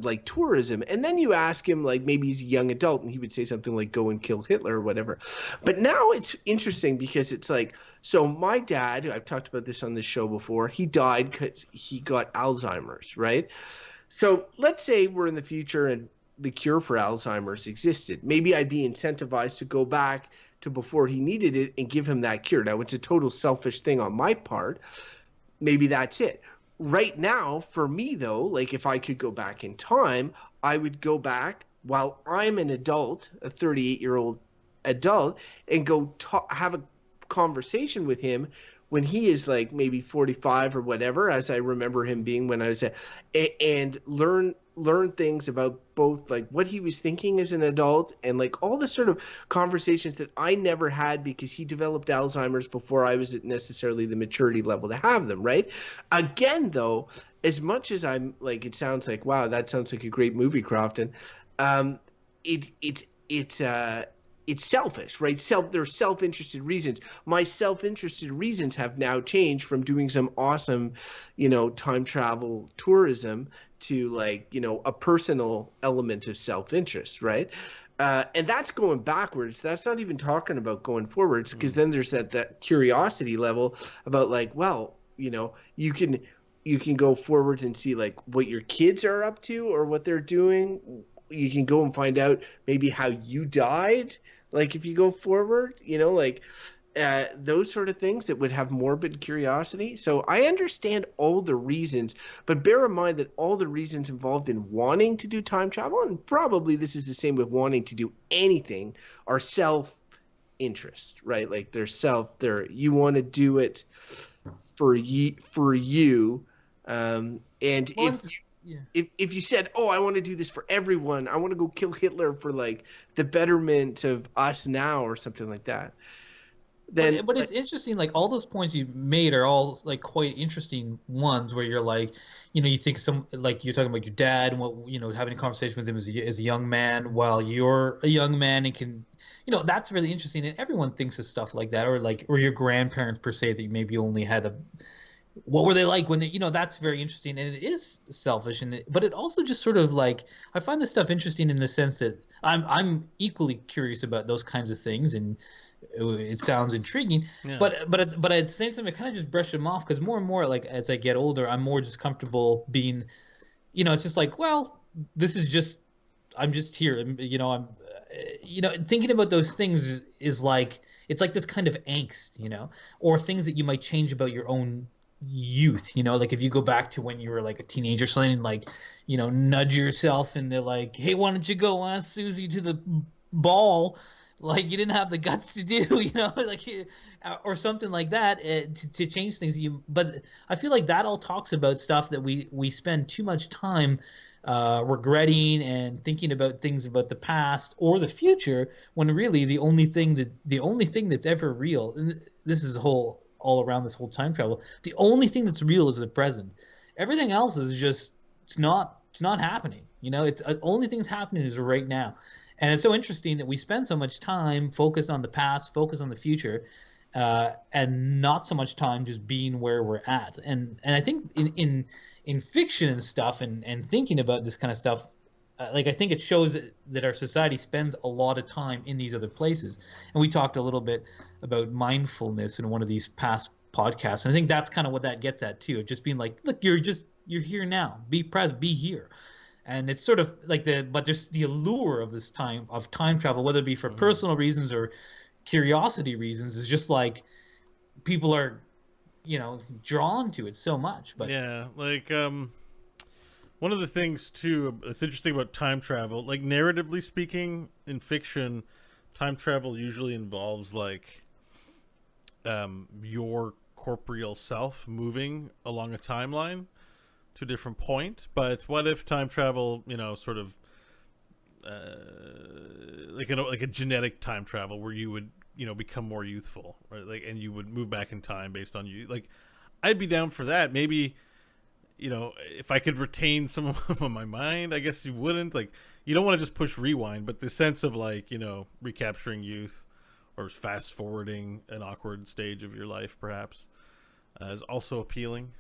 like tourism. And then you ask him, like, maybe he's a young adult and he would say something like go and kill Hitler or whatever. But now it's interesting because it's like, so my dad, I've talked about this on this show before, he died because he got Alzheimer's, right? So let's say we're in the future and the cure for Alzheimer's existed. Maybe I'd be incentivized to go back to before he needed it and give him that cure. Now, it's a total selfish thing on my part. Maybe that's it. Right now, for me, though, like, if I could go back in time, I would go back while I'm an adult, a 38-year-old adult, and go have a conversation with him when he is like maybe 45 or whatever, as I remember him being when I was and learn things about both like what he was thinking as an adult and like all the sort of conversations that I never had because he developed Alzheimer's before I was at necessarily the maturity level to have them, right? Again, though, as much as I'm like, it sounds like, wow, that sounds like a great movie, Crofton. It's selfish, right? There's self-interested reasons. My self-interested reasons have now changed from doing some awesome, time travel tourism to like, a personal element of self-interest, right? And that's going backwards. That's not even talking about going forwards, because then there's that curiosity level about like, well, you can go forwards and see like what your kids are up to or what they're doing. You can go and find out maybe how you died. Like if you go forward, those sort of things that would have morbid curiosity. So I understand all the reasons, but bear in mind that all the reasons involved in wanting to do time travel, and probably this is the same with wanting to do anything, are self-interest, right? Like you want to do it for you. If you said, oh, I want to do this for everyone, I want to go kill Hitler for like the betterment of us now or something like that. Then, but it's interesting, like all those points you made are all like quite interesting ones where you're like, you think like you're talking about your dad and what, having a conversation with him as a young man while you're a young man and can, that's really interesting. And everyone thinks of stuff like that, or your grandparents per se that maybe only had what were they like when they, that's very interesting, and it is selfish, but it also just sort of like, I find this stuff interesting in the sense that I'm equally curious about those kinds of things, and it sounds intriguing, yeah. but at the same time I kind of just brush them off, because more and more, like as I get older, I'm more just comfortable being, it's just like, well, this is just, I'm just here, I'm thinking about those things is like, it's like this kind of angst, or things that you might change about your own youth, like if you go back to when you were like a teenager or something, like nudge yourself and they're like, hey, why don't you go ask Susie to the ball, like you didn't have the guts to do, like or something like that to change things. But I feel like that all talks about stuff that we spend too much time regretting and thinking about things about the past or the future, when really the only thing that's ever real, and this is all around this whole time travel, the only thing that's real is the present. Everything else is just it's not happening. It's only things happening is right now. And it's so interesting that we spend so much time focused on the past, focused on the future, and not so much time just being where we're at. And I think in fiction and stuff, and thinking about this kind of stuff, like I think it shows that our society spends a lot of time in these other places. And we talked a little bit about mindfulness in one of these past podcasts, and I think that's kind of what that gets at too. Just being like, look, you're here now. Be present. Be here. And it's sort of like but there's the allure of this time travel, whether it be for personal reasons or curiosity reasons, is just like people are, drawn to it so much. But yeah, like one of the things too that's interesting about time travel, like narratively speaking, in fiction, time travel usually involves like your corporeal self moving along a timeline to a different point. But what if time travel, sort of like a genetic time travel where you would, become more youthful, right? Like, and you would move back in time based on you. Like, I'd be down for that. Maybe, if I could retain some of my mind. I guess you wouldn't. Like, you don't want to just push rewind, but the sense of like, recapturing youth or fast forwarding an awkward stage of your life, perhaps, is also appealing.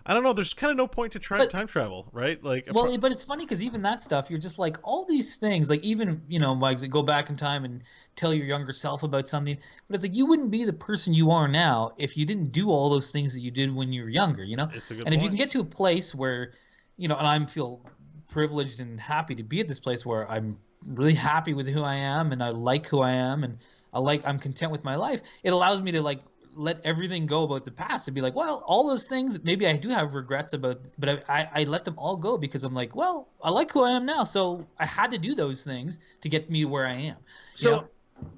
I don't know. There's kind of no point to try time travel, right? Like, but it's funny because even that stuff, you're just like all these things, like even like go back in time and tell your younger self about something. But it's like you wouldn't be the person you are now if you didn't do all those things that you did when you were younger. It's a good and point. If you can get to a place where, and I feel privileged and happy to be at this place where I'm really happy with who I am and I like who I am and I'm content with my life. It allows me to like let everything go about the past and be like, well, all those things maybe I do have regrets about, but I let them all go because I'm like, well, I like who I am now, so I had to do those things to get me where I am. So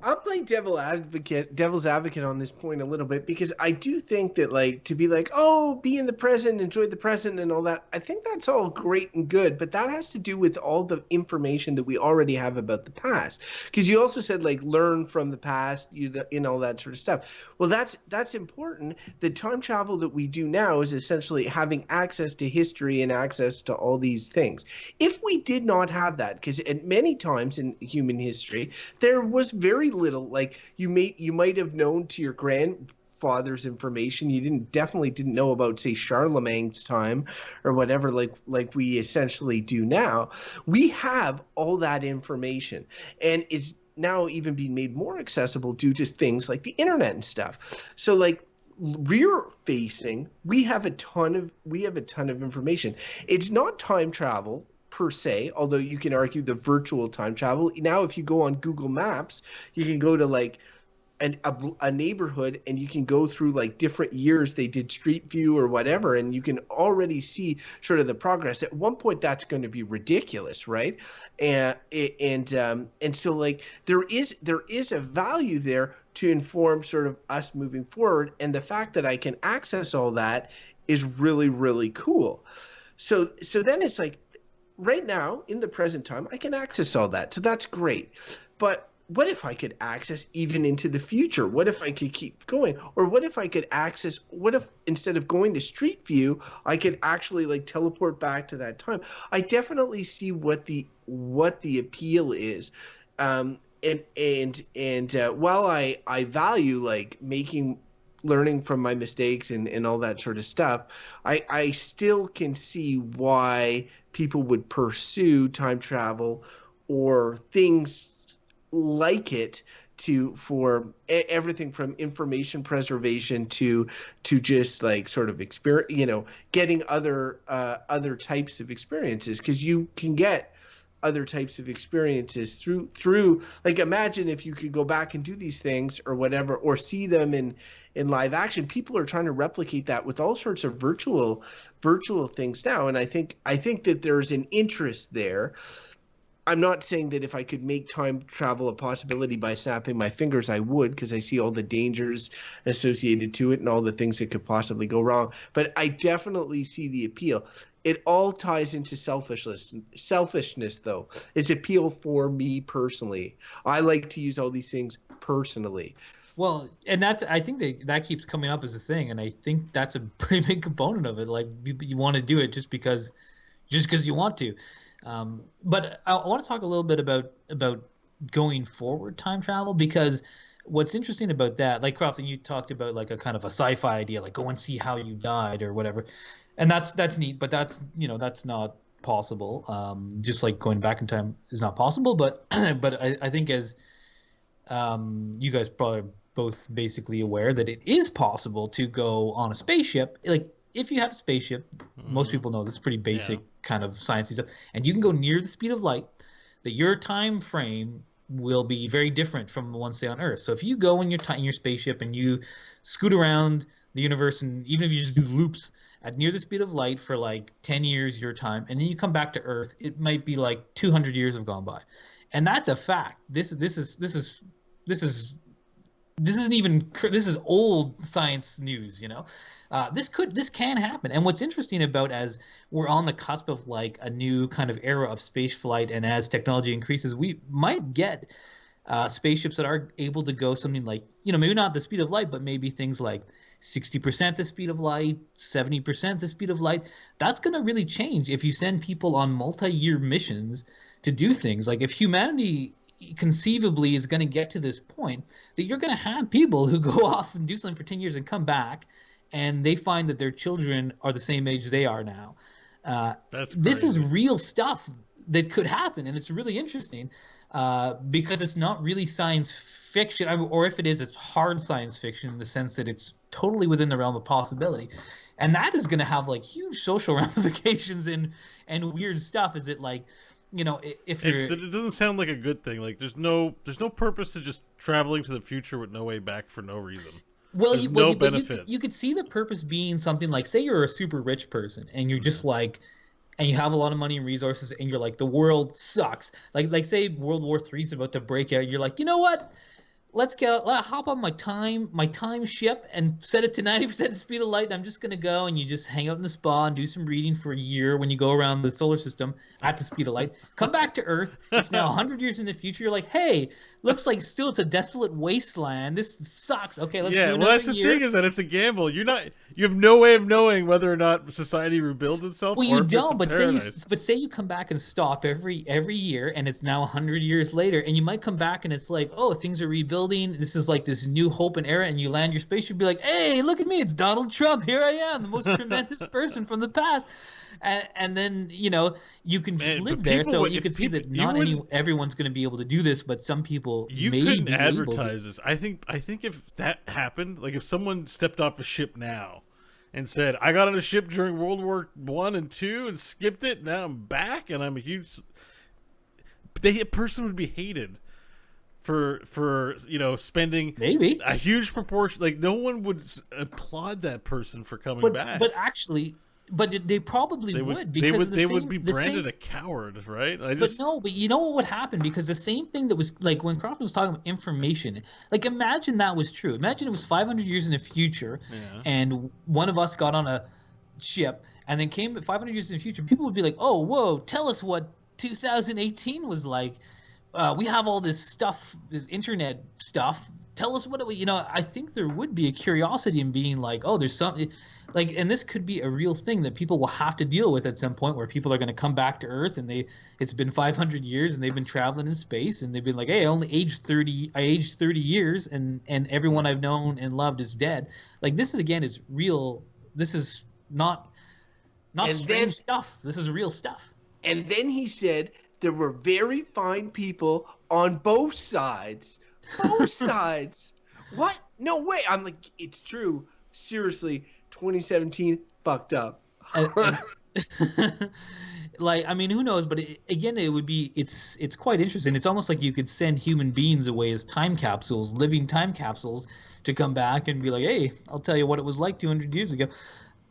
I'll play devil's advocate on this point a little bit, because I do think that, like, to be like, oh, be in the present, enjoy the present and all that, I think that's all great and good, but that has to do with all the information that we already have about the past. Because you also said, like, learn from the past, all that sort of stuff. Well, that's important. The time travel that we do now is essentially having access to history and access to all these things. If we did not have that, because at many times in human history, there was very little, like you might have known to your grandfather's information. You definitely didn't know about, say, Charlemagne's time or whatever, like we essentially do now. We have all that information, and it's now even being made more accessible due to things like the internet and stuff. So like rear facing, we have a ton of information. It's not time travel per se, although you can argue the virtual time travel. Now, if you go on Google Maps, you can go to like a neighborhood and you can go through like different years they did Street View or whatever, and you can already see sort of the progress. At one point, that's going to be ridiculous, right? And so like there is a value there to inform sort of us moving forward, and the fact that I can access all that is really, really cool. So then it's like, right now, in the present time, I can access all that. So that's great. But what if I could access even into the future? What if I could keep going? Or what if I could access, what if instead of going to Street View, I could actually like teleport back to that time? I definitely see what the appeal is. And while I value like learning from my mistakes and all that sort of stuff, I still can see why people would pursue time travel or things like it for everything from information preservation to just like sort of experience, getting other types of experiences, because you can get other types of experiences through like, imagine if you could go back and do these things or whatever, or see them in live action. People are trying to replicate that with all sorts of virtual things now, and I think that there's an interest there. I'm not saying that if I could make time travel a possibility by snapping my fingers, I would, because I see all the dangers associated to it and all the things that could possibly go wrong. But I definitely see the appeal. It all ties into selfishness, though. It's appeal for me personally. I like to use all these things personally. Well, and I think that keeps coming up as a thing, and I think that's a pretty big component of it. Like you want to do it just because you want to. But I want to talk a little bit about going forward time travel, because what's interesting about that, like Crofton, you talked about like a kind of a sci-fi idea, like go and see how you died or whatever, and that's neat, but that's not possible. Just like going back in time is not possible, but I think as you guys probably are both basically aware that it is possible to go on a spaceship. Like if you have a spaceship, most people know this is pretty basic kind of sciencey stuff, and you can go near the speed of light, that your time frame will be very different from the one say on Earth. So if you go in your spaceship and you scoot around the universe, and even if you just do loops at near the speed of light for like 10 years your time, and then you come back to Earth, it might be like 200 years have gone by. And that's a fact. This is old science news, you know. This can happen. And what's interesting about, as we're on the cusp of like a new kind of era of space flight, and as technology increases, we might get spaceships that are able to go something like, you know, maybe not the speed of light, but maybe things like 60% the speed of light, 70% the speed of light. That's going to really change if you send people on multi-year missions to do things. Like if humanity conceivably is going to get to this point, that you're going to have people who go off and do something for 10 years and come back, and they find that their children are the same age they are now. This is real stuff that could happen, and it's really interesting because it's not really science fiction, or if it is, it's hard science fiction in the sense that it's totally within the realm of possibility. And that is going to have like huge social ramifications and weird stuff. Is it like, you know, if you're... It doesn't sound like a good thing. Like there's no purpose to just traveling to the future with no way back for no reason. Well, no benefit. You could see the purpose being something like, say you're a super rich person and you're just like, and you have a lot of money and resources, and you're like, the world sucks. Like say World War III is about to break out. You're like, you know what? Let's hop on my time ship and set it to 90% the speed of light, and I'm just gonna go, and you just hang out in the spa and do some reading for a year when you go around the solar system at the speed of light. Come back to Earth. It's now 100 years in the future. You're like, hey, looks like still it's a desolate wasteland. This sucks. Okay, let's do another year. Well, that's the thing, is that it's a gamble. You have no way of knowing whether or not society rebuilds itself. Well, you don't. But say you come back and stop every year, and it's now 100 years later, and you might come back and it's like, oh, things are rebuilding. This is like this new hope and era, and you land your spaceship, you'd be like, hey, look at me, it's Donald Trump. Here I am, the most tremendous person from the past. And then, you know, you can just live there. So you can see that everyone's going to be able to do this, but some people couldn't advertise this. I think if that happened, like if someone stepped off a ship now and said, I got on a ship during World War I and II and skipped it, now I'm back and I'm a huge... a person would be hated for you know, spending maybe a huge proportion. Like no one would applaud that person for coming back. But actually... But they probably would, because they would be branded a coward, right? But you know what would happen? Because the same thing that was like when Crofton was talking about information, like imagine that was true. Imagine it was 500 years in the future, and one of us got on a ship and then came 500 years in the future. People would be like, "Oh, whoa! Tell us what 2018 was like. We have all this stuff, this internet stuff. Tell us what it was." You know, I think there would be a curiosity in being like, "Oh, there's something." Like, and this could be a real thing that people will have to deal with at some point, where people are going to come back to Earth, and it's been 500 years and they've been traveling in space, and they've been like, hey, I aged 30 years, and everyone I've known and loved is dead. Like, this is real. This is not strange stuff. This is real stuff. And then he said there were very fine people on both sides. Both sides. What? No way. I'm like, it's true. Seriously. 2017 fucked up. Like, I mean, who knows? But again, it's quite interesting. It's almost like you could send human beings away as time capsules, living time capsules, to come back and be like, hey, I'll tell you what it was like 200 years ago.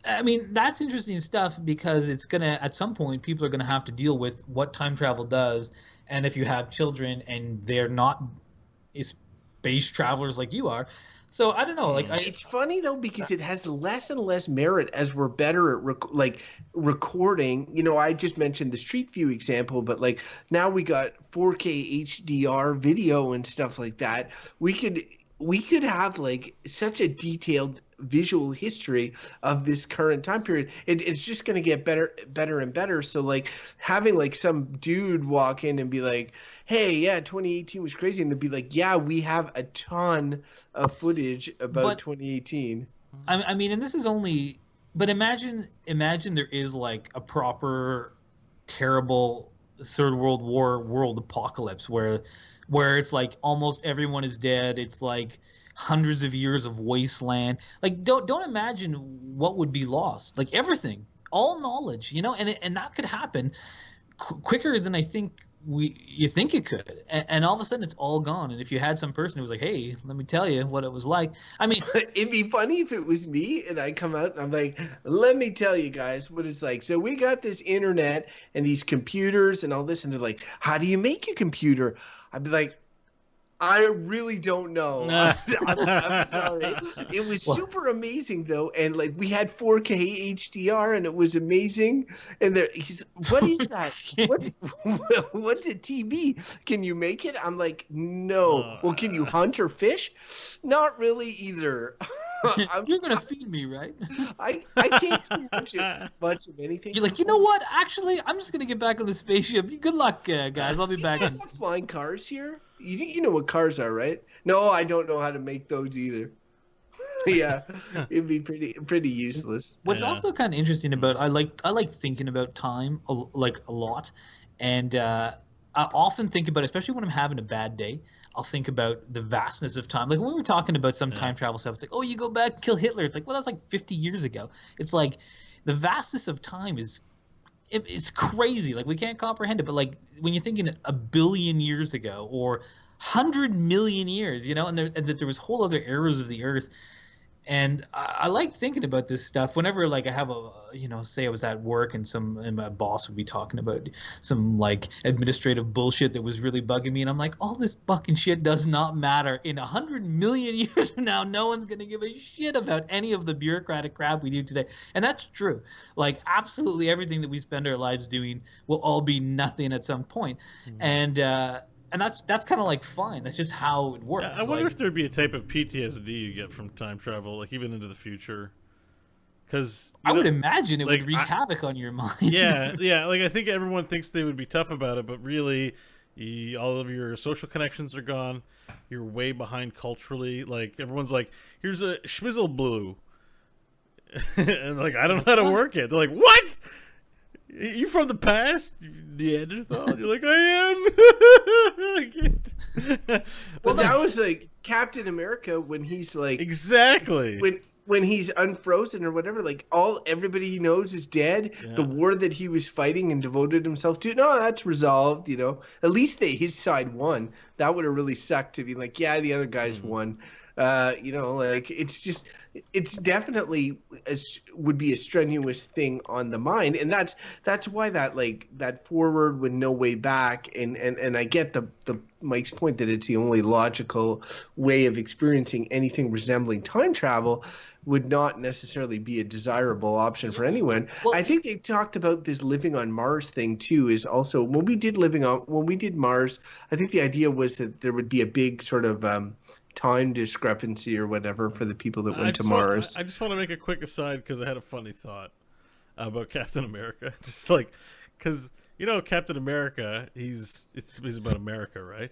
I mean, that's interesting stuff because it's gonna, at some point, people are gonna have to deal with what time travel does, and if you have children and they're not space travelers like you are. So I don't know. Like, it's funny though because it has less and less merit as we're better at recording. You know, I just mentioned the Street View example, but like now we got 4K HDR video and stuff like that. We could have like such a detailed visual history of this current time period. It's just going to get better and better. So like having like some dude walk in and be like, hey, yeah, 2018 was crazy, and they'd be like, yeah, we have a ton of footage about 2018. I mean, and this is only, but imagine there is like a proper terrible Third World War world apocalypse where it's like almost everyone is dead. It's like hundreds of years of wasteland. Like, don't imagine what would be lost. Like everything, all knowledge, you know, and that could happen quicker than I think you think it could. And all of a sudden it's all gone. And if you had some person who was like, hey, let me tell you what it was like. I mean, it'd be funny if it was me and I come out and I'm like, let me tell you guys what it's like. So we got this internet and these computers and all this, and they're like, how do you make a computer? I'd be like, I really don't know. I'm sorry. It was super amazing though, and like we had 4K HDR, and it was amazing. And what is that? What's a TV? Can you make it? I'm like, no. Well, can you hunt or fish? Not really either. You're gonna feed me, right? I can't do much of anything. You're like, you know what? Actually, I'm just gonna get back on the spaceship. Good luck, guys. I'll be back. You guys have flying cars here? You know what cars are, right? No, I don't know how to make those either. Yeah, it'd be pretty useless. What's also kind of interesting about I like thinking about time a lot, and I often think about, especially when I'm having a bad day, I'll think about the vastness of time. Like when we were talking about some time travel stuff, it's like, oh, you go back and kill Hitler. It's like, well, that's like 50 years ago. It's like the vastness of time it's crazy. Like we can't comprehend it. But like when you're thinking a billion years ago or 100 million years, you know, and that there was whole other eras of the Earth. And I like thinking about this stuff whenever, like, I have say I was at work and my boss would be talking about some like administrative bullshit that was really bugging me, and I'm like, all this fucking shit does not matter. In 100 million years from now, no one's gonna give a shit about any of the bureaucratic crap we do today, and that's true. Like, absolutely everything that we spend our lives doing will all be nothing at some point, and that's kind of like fine. That's just how it works. Yeah, I wonder if there'd be a type of PTSD you get from time travel, like even into the future. Because I would imagine it would wreak havoc on your mind. Yeah. Like I think everyone thinks they would be tough about it, but really, all of your social connections are gone. You're way behind culturally. Like everyone's like, "Here's a schmizzle blue," and like I don't know how to work it. They're like, "What? You from the past, Neanderthal?" You're like, I am. Well, that was like Captain America when he's like exactly when he's unfrozen or whatever. Like everybody he knows is dead. Yeah. The war that he was fighting and devoted himself to, no, that's resolved. You know, at least his side won. That would have really sucked to be like, yeah, the other guys won. Like it's definitely would be a strenuous thing on the mind, and that's why that forward with no way back, and I get the Mike's point that it's the only logical way of experiencing anything resembling time travel would not necessarily be a desirable option for anyone. Well, I think they talked about this living on Mars thing too. Is also when we did Mars, I think the idea was that there would be a big sort of time discrepancy or whatever for the people that went to Mars. I just want to make a quick aside because I had a funny thought about Captain America. Just like, because Captain America, he's about America, right?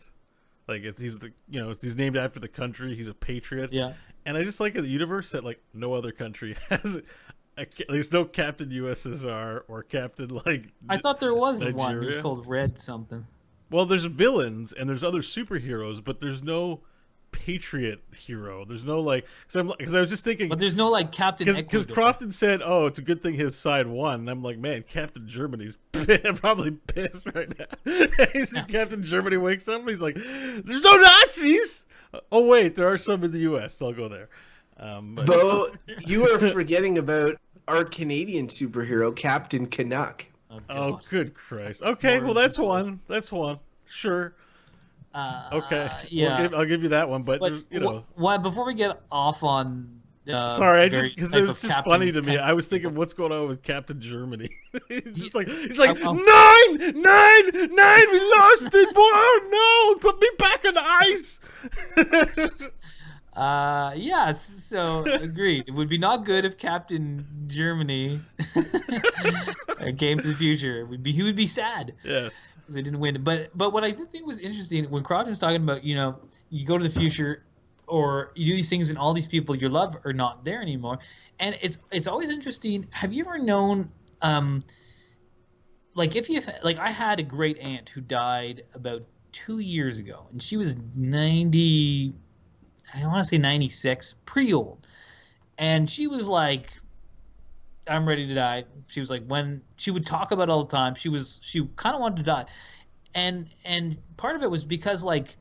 Like he's named after the country. He's a patriot. Yeah. And I just like in the universe that like no other country has it. There's no Captain USSR or Captain like. I thought there was Nigeria. One. It was called Red something. Well, there's villains and there's other superheroes, but there's no patriot hero. There's no like because I was just thinking, but there's no like Captain because Crofton said, "Oh, it's a good thing his side won." And I'm like, man, Captain Germany's probably pissed right now. Captain Germany wakes up and he's like, "There's no Nazis." Oh wait, there are some in the U.S. So I'll go there. Bo, you are forgetting about our Canadian superhero, Captain Canuck. Oh, good Christ. Okay, well, that's one. That's one. Sure. Okay. Yeah. I'll give you that one, but you know. Why? Before we get off on. Sorry, because it was just funny to me. I was thinking, what's going on with Captain Germany? he's like, nine, we lost it, boy. Oh no, put me back on the ice. Yeah. So agreed. It would be not good if Captain Germany came to the future. He would be sad. Yes. Because they didn't win. But what I did think was interesting when Crofton was talking about, you know, you go to the future. Or you do these things and all these people you love are not there anymore. And it's always interesting. Have you ever known, like I had a great aunt who died about 2 years ago, and she was 90, I want to say 96, pretty old. And she was like, I'm ready to die. She was like, when she would talk about it all the time, she kind of wanted to die. And part of it was because like,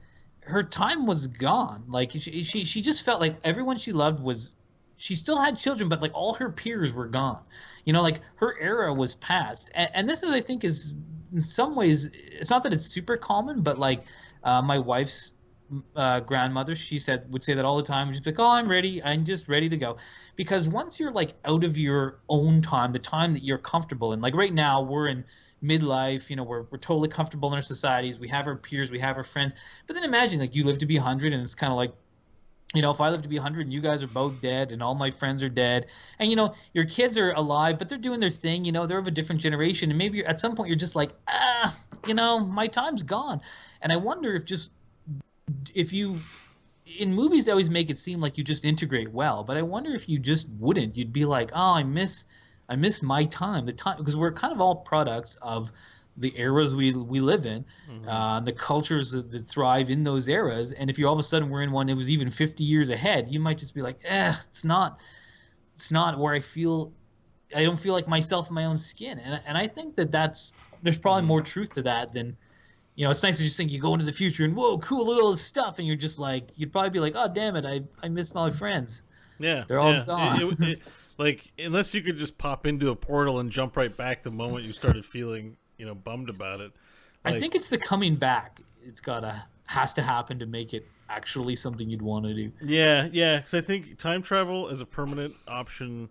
her time was gone. Like she just felt like everyone she loved she still had children, but like all her peers were gone. You know, like her era was past. And this is, I think, is in some ways, it's not that it's super common, but like my wife's grandmother, would say that all the time. She's like, oh, I'm ready. I'm just ready to go. Because once you're like out of your own time, the time that you're comfortable in, like right now we're in midlife, you know, we're totally comfortable in our societies. We have our peers, we have our friends. But then imagine like you live to be 100 and it's kind of like, you know, if I live to be 100 and you guys are both dead and all my friends are dead and, you know, your kids are alive, but they're doing their thing, you know, they're of a different generation. And maybe at some point you're just like, you know, my time's gone. And I wonder if you, in movies, they always make it seem like you just integrate well, but I wonder if you just wouldn't. You'd be like, oh, I miss my time, because we're kind of all products of the eras we live in, the cultures that thrive in those eras. And if you all of a sudden we're in one that was even 50 years ahead, you might just be like, it's not where I don't feel like myself in my own skin. And I think there's probably more truth to that than, you know, it's nice to just think you go into the future and whoa, cool, look at all this stuff, and you're just like, you'd probably be like, oh damn it, I miss my friends. Yeah, they're all gone. Like, unless you could just pop into a portal and jump right back the moment you started feeling, you know, bummed about it. Like, I think it's the coming back. Has to happen to make it actually something you'd want to do. Yeah, because I think time travel is a permanent option.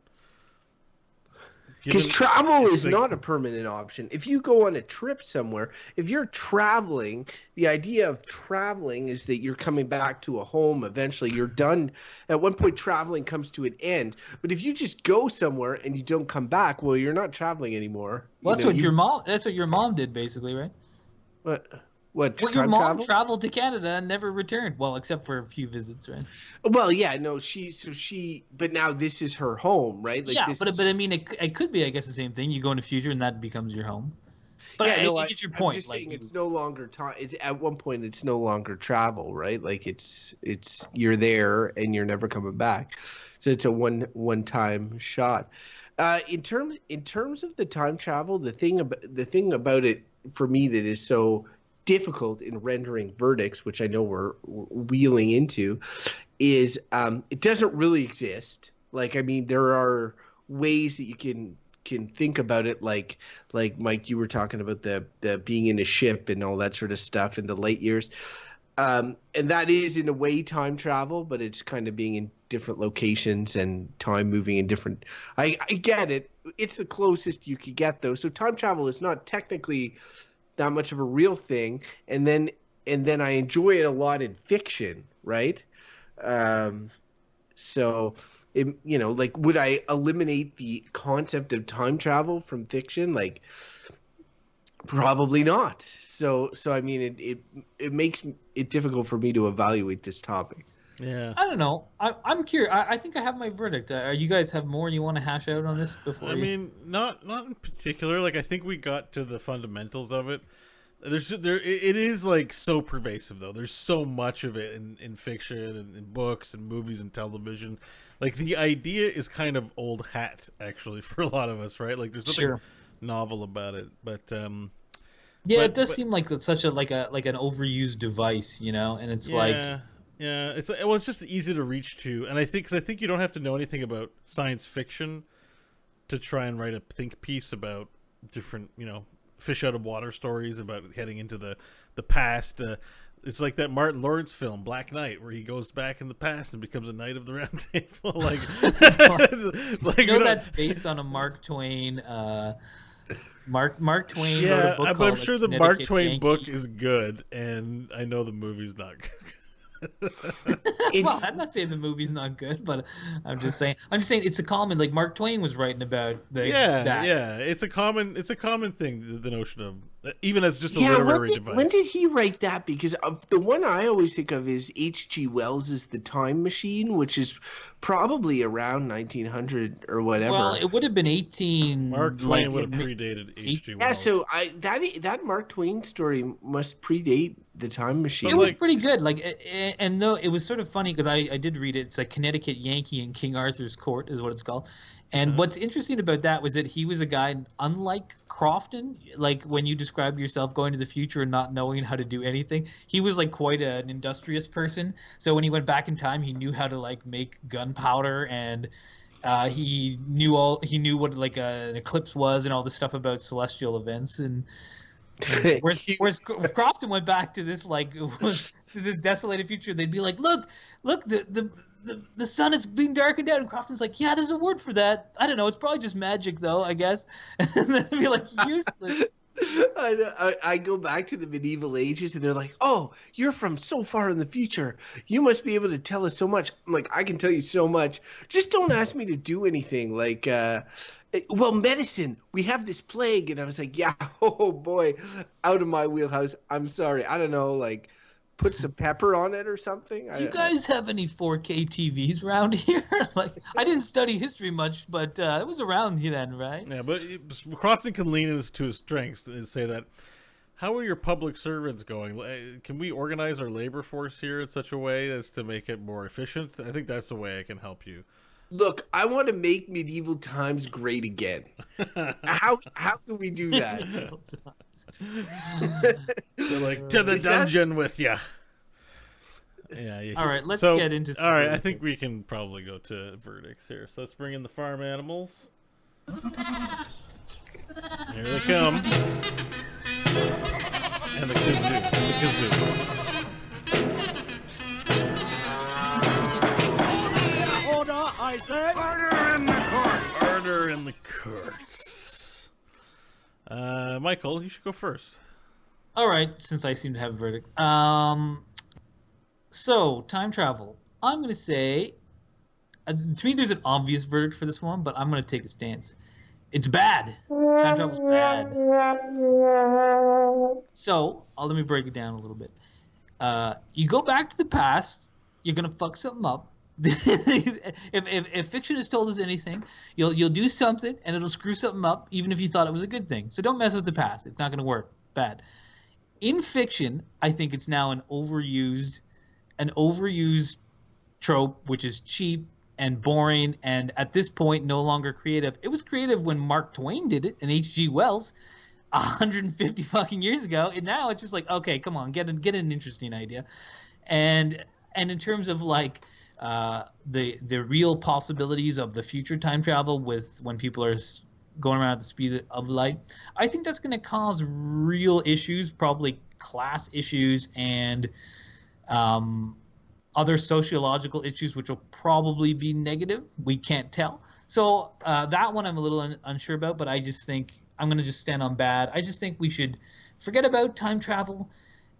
Because travel is not a permanent option. If you go on a trip somewhere, if you're traveling, the idea of traveling is that you're coming back to a home eventually. You're done. At one point, traveling comes to an end. But if you just go somewhere and you don't come back, well, you're not traveling anymore. Well, that's what your mom did, basically, right? What? Well, your mom traveled to Canada and never returned. Well, except for a few visits, right? Well, yeah, no, but now this is her home, right? Like, yeah, but I mean, it could be, I guess, the same thing. You go in the future and that becomes your home. But yeah, I get your point. I'm just saying it's no longer time. It's at one point it's no longer travel, right? Like it's you're there and you're never coming back. So it's a one time shot. In terms of the time travel, the thing about it for me that is so difficult in rendering verdicts, which I know we're wheeling into, is it doesn't really exist. Like, I mean, there are ways that you can think about it, like Mike, you were talking about the being in a ship and all that sort of stuff in the late years, and that is in a way time travel, but it's kind of being in different locations and time moving in different. I get it. It's the closest you could get, though. So time travel is not technically that much of a real thing, and then I enjoy it a lot in fiction, right? So, like, would I eliminate the concept of time travel from fiction? Like, probably not. So I mean, it makes it difficult for me to evaluate this topic. Yeah. I don't know. I'm curious. I think I have my verdict. You guys have more you want to hash out on this before? I mean, not in particular. Like, I think we got to the fundamentals of it. It is like so pervasive, though. There's so much of it in fiction and in books and movies and television. Like, the idea is kind of old hat, actually, for a lot of us, right? Like, there's nothing novel about it, but it does seem like it's such an overused device, you know. And it's it's just easy to reach to, and I think you don't have to know anything about science fiction to try and write a think piece about different, fish out of water stories about heading into the past. It's like that Martin Lawrence film, Black Knight, where he goes back in the past and becomes a knight of the Round Table. That's based on a Mark Twain. Mark Twain wrote a book but I'm called sure the Connecticut Mark Twain Yankee. book is good, and I know the movie's not good. Well, I'm not saying the movie's not good, but I'm just saying it's a common, like Mark Twain was writing about that. It's a common thing, the notion of even as just a literary device. When did he write that? Because the one I always think of is H.G. Wells' The Time Machine, which is probably around 1900 or whatever. Well, it would have been 18. Mark Twain would have predated H.G. Wells. Yeah, so that Mark Twain story must predate The Time Machine. It was pretty good. And though it was sort of funny because I did read it. It's like Connecticut Yankee in King Arthur's Court is what it's called. And what's interesting about that was that he was a guy, unlike Crofton, like when you described yourself going to the future and not knowing how to do anything, he was like quite an industrious person. So when he went back in time, he knew how to like make gunpowder, and he knew what like an eclipse was and all this stuff about celestial events. And whereas Crofton went back to this like to this desolated future, they'd be like, look, the sun is being darkened out, and Crofton's like, yeah, there's a word for that. I don't know. It's probably just magic, though, I guess. And then it'd be like useless. I go back to the medieval ages, and they're like, oh, you're from so far in the future. You must be able to tell us so much. I'm like, I can tell you so much. Just don't ask me to do anything. Like, well, medicine. We have this plague. And I was like, yeah, oh, boy, out of my wheelhouse. I'm sorry. I don't know, like, put some pepper on it or something. Do you guys have any 4K TVs around here? Like, I didn't study history much, but it was around then, right? Yeah, but Crofton can lean into his strengths and say that, how are your public servants going? Can we organize our labor force here in such a way as to make it more efficient? I think that's the way I can help you. Look, I want to make medieval times great again. How can we do that? They're like, to the dungeon with you. Yeah. All right, let's get into some all right, I think we can probably go to verdicts here. So let's bring in the farm animals. Here they come. And the kazoo. It's a kazoo. Order, I said. Order in the court. Order in the courts. Michael, you should go first. All right, since I seem to have a verdict. So, time travel. I'm going to say, to me, there's an obvious verdict for this one, but I'm going to take a stance. It's bad. Time travel's bad. So, let me break it down a little bit. You go back to the past, you're going to fuck something up. if fiction has told us anything, you'll do something and it'll screw something up, even if you thought it was a good thing. So don't mess with the past. It's not going to work. Bad. In fiction, I think it's now an overused trope, which is cheap and boring, and at this point no longer creative. It was creative when Mark Twain did it and H.G. Wells 150 fucking years ago, and now it's just like, okay, come on, get an interesting idea. And in terms of like the real possibilities of the future time travel with when people are going around at the speed of light, I think that's going to cause real issues, probably class issues and other sociological issues, which will probably be negative. We can't tell. So that one I'm a little unsure about, but I just think I'm going to just stand on bad. I just think we should forget about time travel.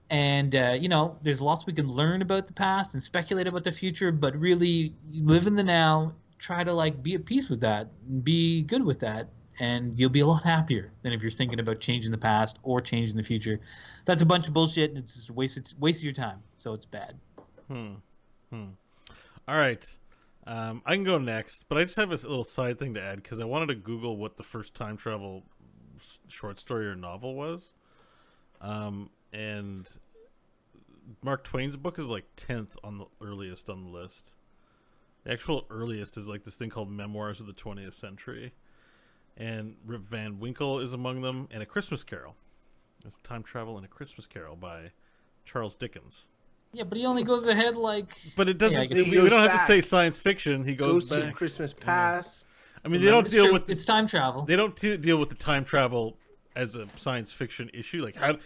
And, there's lots we can learn about the past and speculate about the future, but really live in the now, try to like be at peace with that, be good with that, and you'll be a lot happier than if you're thinking about changing the past or changing the future. That's a bunch of bullshit, and it's just a waste of your time, so it's bad. All right. I can go next, but I just have a little side thing to add because I wanted to Google what the first time travel short story or novel was. And Mark Twain's book is like 10th on the earliest on the list. The actual earliest is like this thing called Memoirs of the 20th Century. And Rip Van Winkle is among them, and A Christmas Carol. It's Time Travel and A Christmas Carol by Charles Dickens. Yeah, but he only goes ahead like... But it doesn't... we don't have to say science fiction. He goes back. To Christmas Past. I mean, they don't deal with it's time travel. They don't deal with the time travel as a science fiction issue. Like how,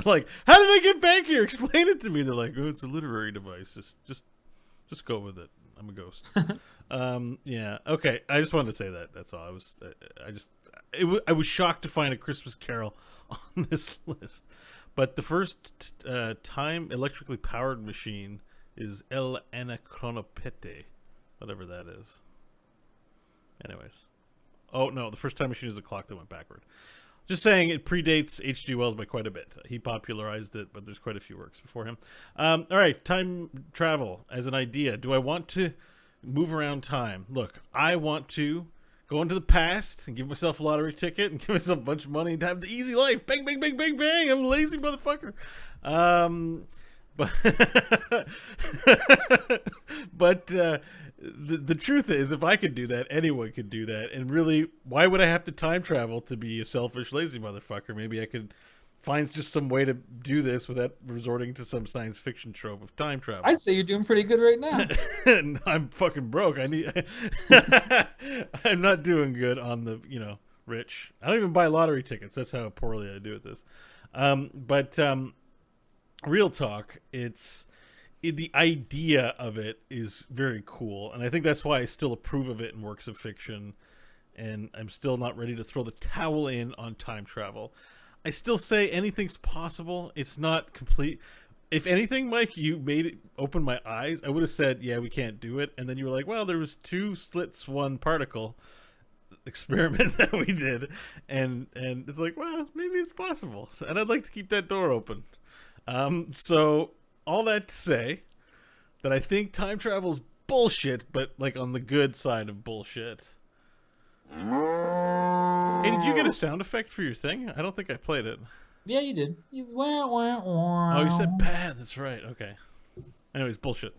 like how did I get back here? Explain it to me. They're like, oh, it's a literary device. Just go with it. I'm a ghost. Yeah. Okay. I just wanted to say that. That's all. I was shocked to find A Christmas Carol on this list. But the first time electrically powered machine is El Anachronopete, whatever that is. Anyways. Oh, no, the first time machine is a clock that went backward. Just saying it predates H.G. Wells by quite a bit. He popularized it, but there's quite a few works before him. All right, time travel as an idea. Do I want to move around time? Look, I want to go into the past and give myself a lottery ticket and give myself a bunch of money and have the easy life. Bang, bang, bang, bang, bang. I'm a lazy motherfucker. But the truth is, if I could do that, anyone could do that. And really, why would I have to time travel to be a selfish, lazy motherfucker? Maybe I could find just some way to do this without resorting to some science fiction trope of time travel. I'd say you're doing pretty good right now. I'm fucking broke. I'm not doing good on the, rich. I don't even buy lottery tickets. That's how poorly I do at this. But real talk, the idea of it is very cool. And I think that's why I still approve of it in works of fiction. And I'm still not ready to throw the towel in on time travel. I still say anything's possible. It's not complete. If anything, Mike, you made it open my eyes. I would have said, yeah, we can't do it. And then you were like, well, there was 2 slits, 1 particle experiment that we did. And it's like, well, maybe it's possible. And I'd like to keep that door open. So all that to say that I think time travel is bullshit, but like on the good side of bullshit. Hey, did you get a sound effect for your thing? I don't think I played it. Yeah, you did. Oh, you said bad. That's right. Okay. Anyways, bullshit.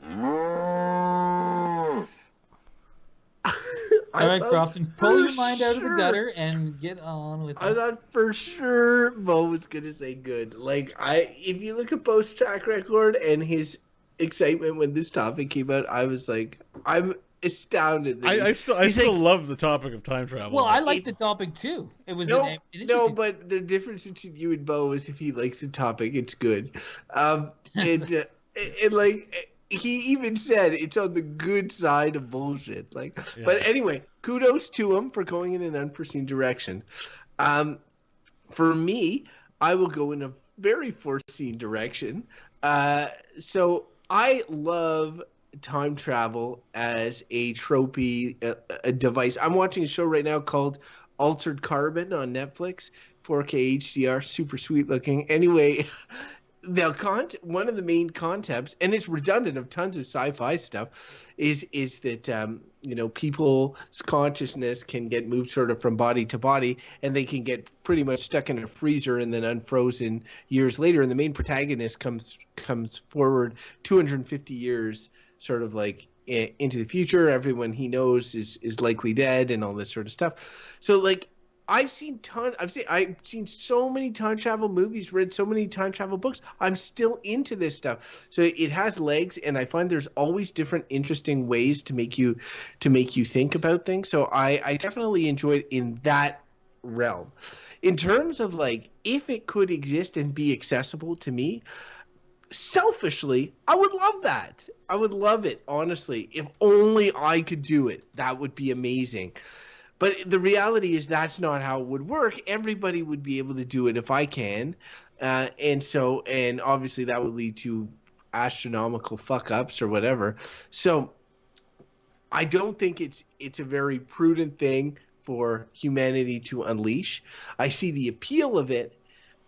All right, Crofton, pull your mind out of the gutter and get on with it. I thought for sure Bo was gonna say good. If you look at Bo's track record and his excitement when this topic came out, I was like, I'm astounded. I still love the topic of time travel. Well, I like the topic too. It was no, but the difference between you and Bo is if he likes the topic, it's good. He even said it's on the good side of bullshit. Yeah. But anyway, kudos to him for going in an unforeseen direction. For me, I will go in a very foreseen direction. So I love time travel as a tropey, a device. I'm watching a show right now called Altered Carbon on Netflix, 4K HDR, super sweet looking. Anyway, one of the main concepts, and it's redundant of tons of sci-fi stuff, is that people's consciousness can get moved sort of from body to body, and they can get pretty much stuck in a freezer and then unfrozen years later. And the main protagonist comes forward 250 years, sort of like into the future. Everyone he knows is likely dead, and all this sort of stuff. So I've seen so many time travel movies, read so many time travel books. I'm still into this stuff. So it has legs, and I find there's always different interesting ways to make you think about things. So I definitely enjoyed in that realm. In terms of if it could exist and be accessible to me, selfishly, I would love that. I would love it, honestly. If only I could do it, that would be amazing. But the reality is that's not how it would work. Everybody would be able to do it if I can. And obviously that would lead to astronomical fuck-ups or whatever. So I don't think it's a very prudent thing for humanity to unleash. I see the appeal of it,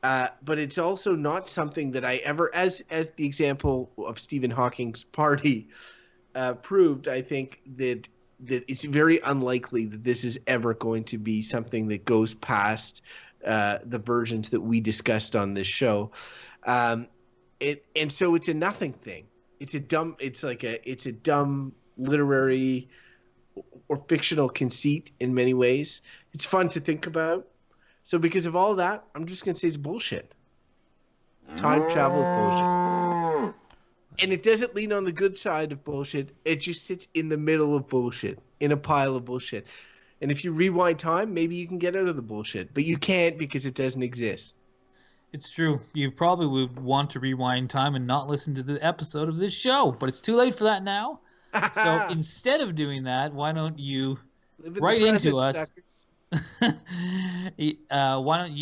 but it's also not something that I ever, as the example of Stephen Hawking's party proved, I think that it's very unlikely that this is ever going to be something that goes past the versions that we discussed on this show. So it's a nothing thing. It's a dumb literary or fictional conceit in many ways. It's fun to think about. So because of all that, I'm just going to say it's bullshit. Time travel is bullshit. And it doesn't lean on the good side of bullshit. It just sits in the middle of bullshit, in a pile of bullshit. And if you rewind time, maybe you can get out of the bullshit. But you can't because it doesn't exist. It's true. You probably would want to rewind time and not listen to the episode of this show, but it's too late for that now. So instead of doing that, why don't you write into us? Why don't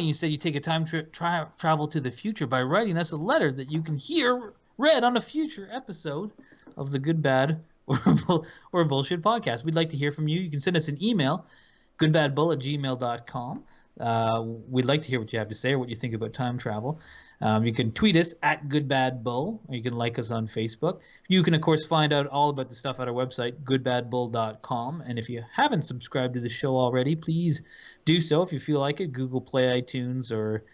you say you take a time travel to the future by writing us a letter that you can hear read on a future episode of the Good, Bad, or Bullshit podcast. We'd like to hear from you. You can send us an email, goodbadbull@gmail.com. We'd like to hear what you have to say or what you think about time travel. You can tweet us at goodbadbull, or you can like us on Facebook. You can, of course, find out all about the stuff at our website, goodbadbull.com. And if you haven't subscribed to the show already, please do so if you feel like it. Google Play, iTunes, or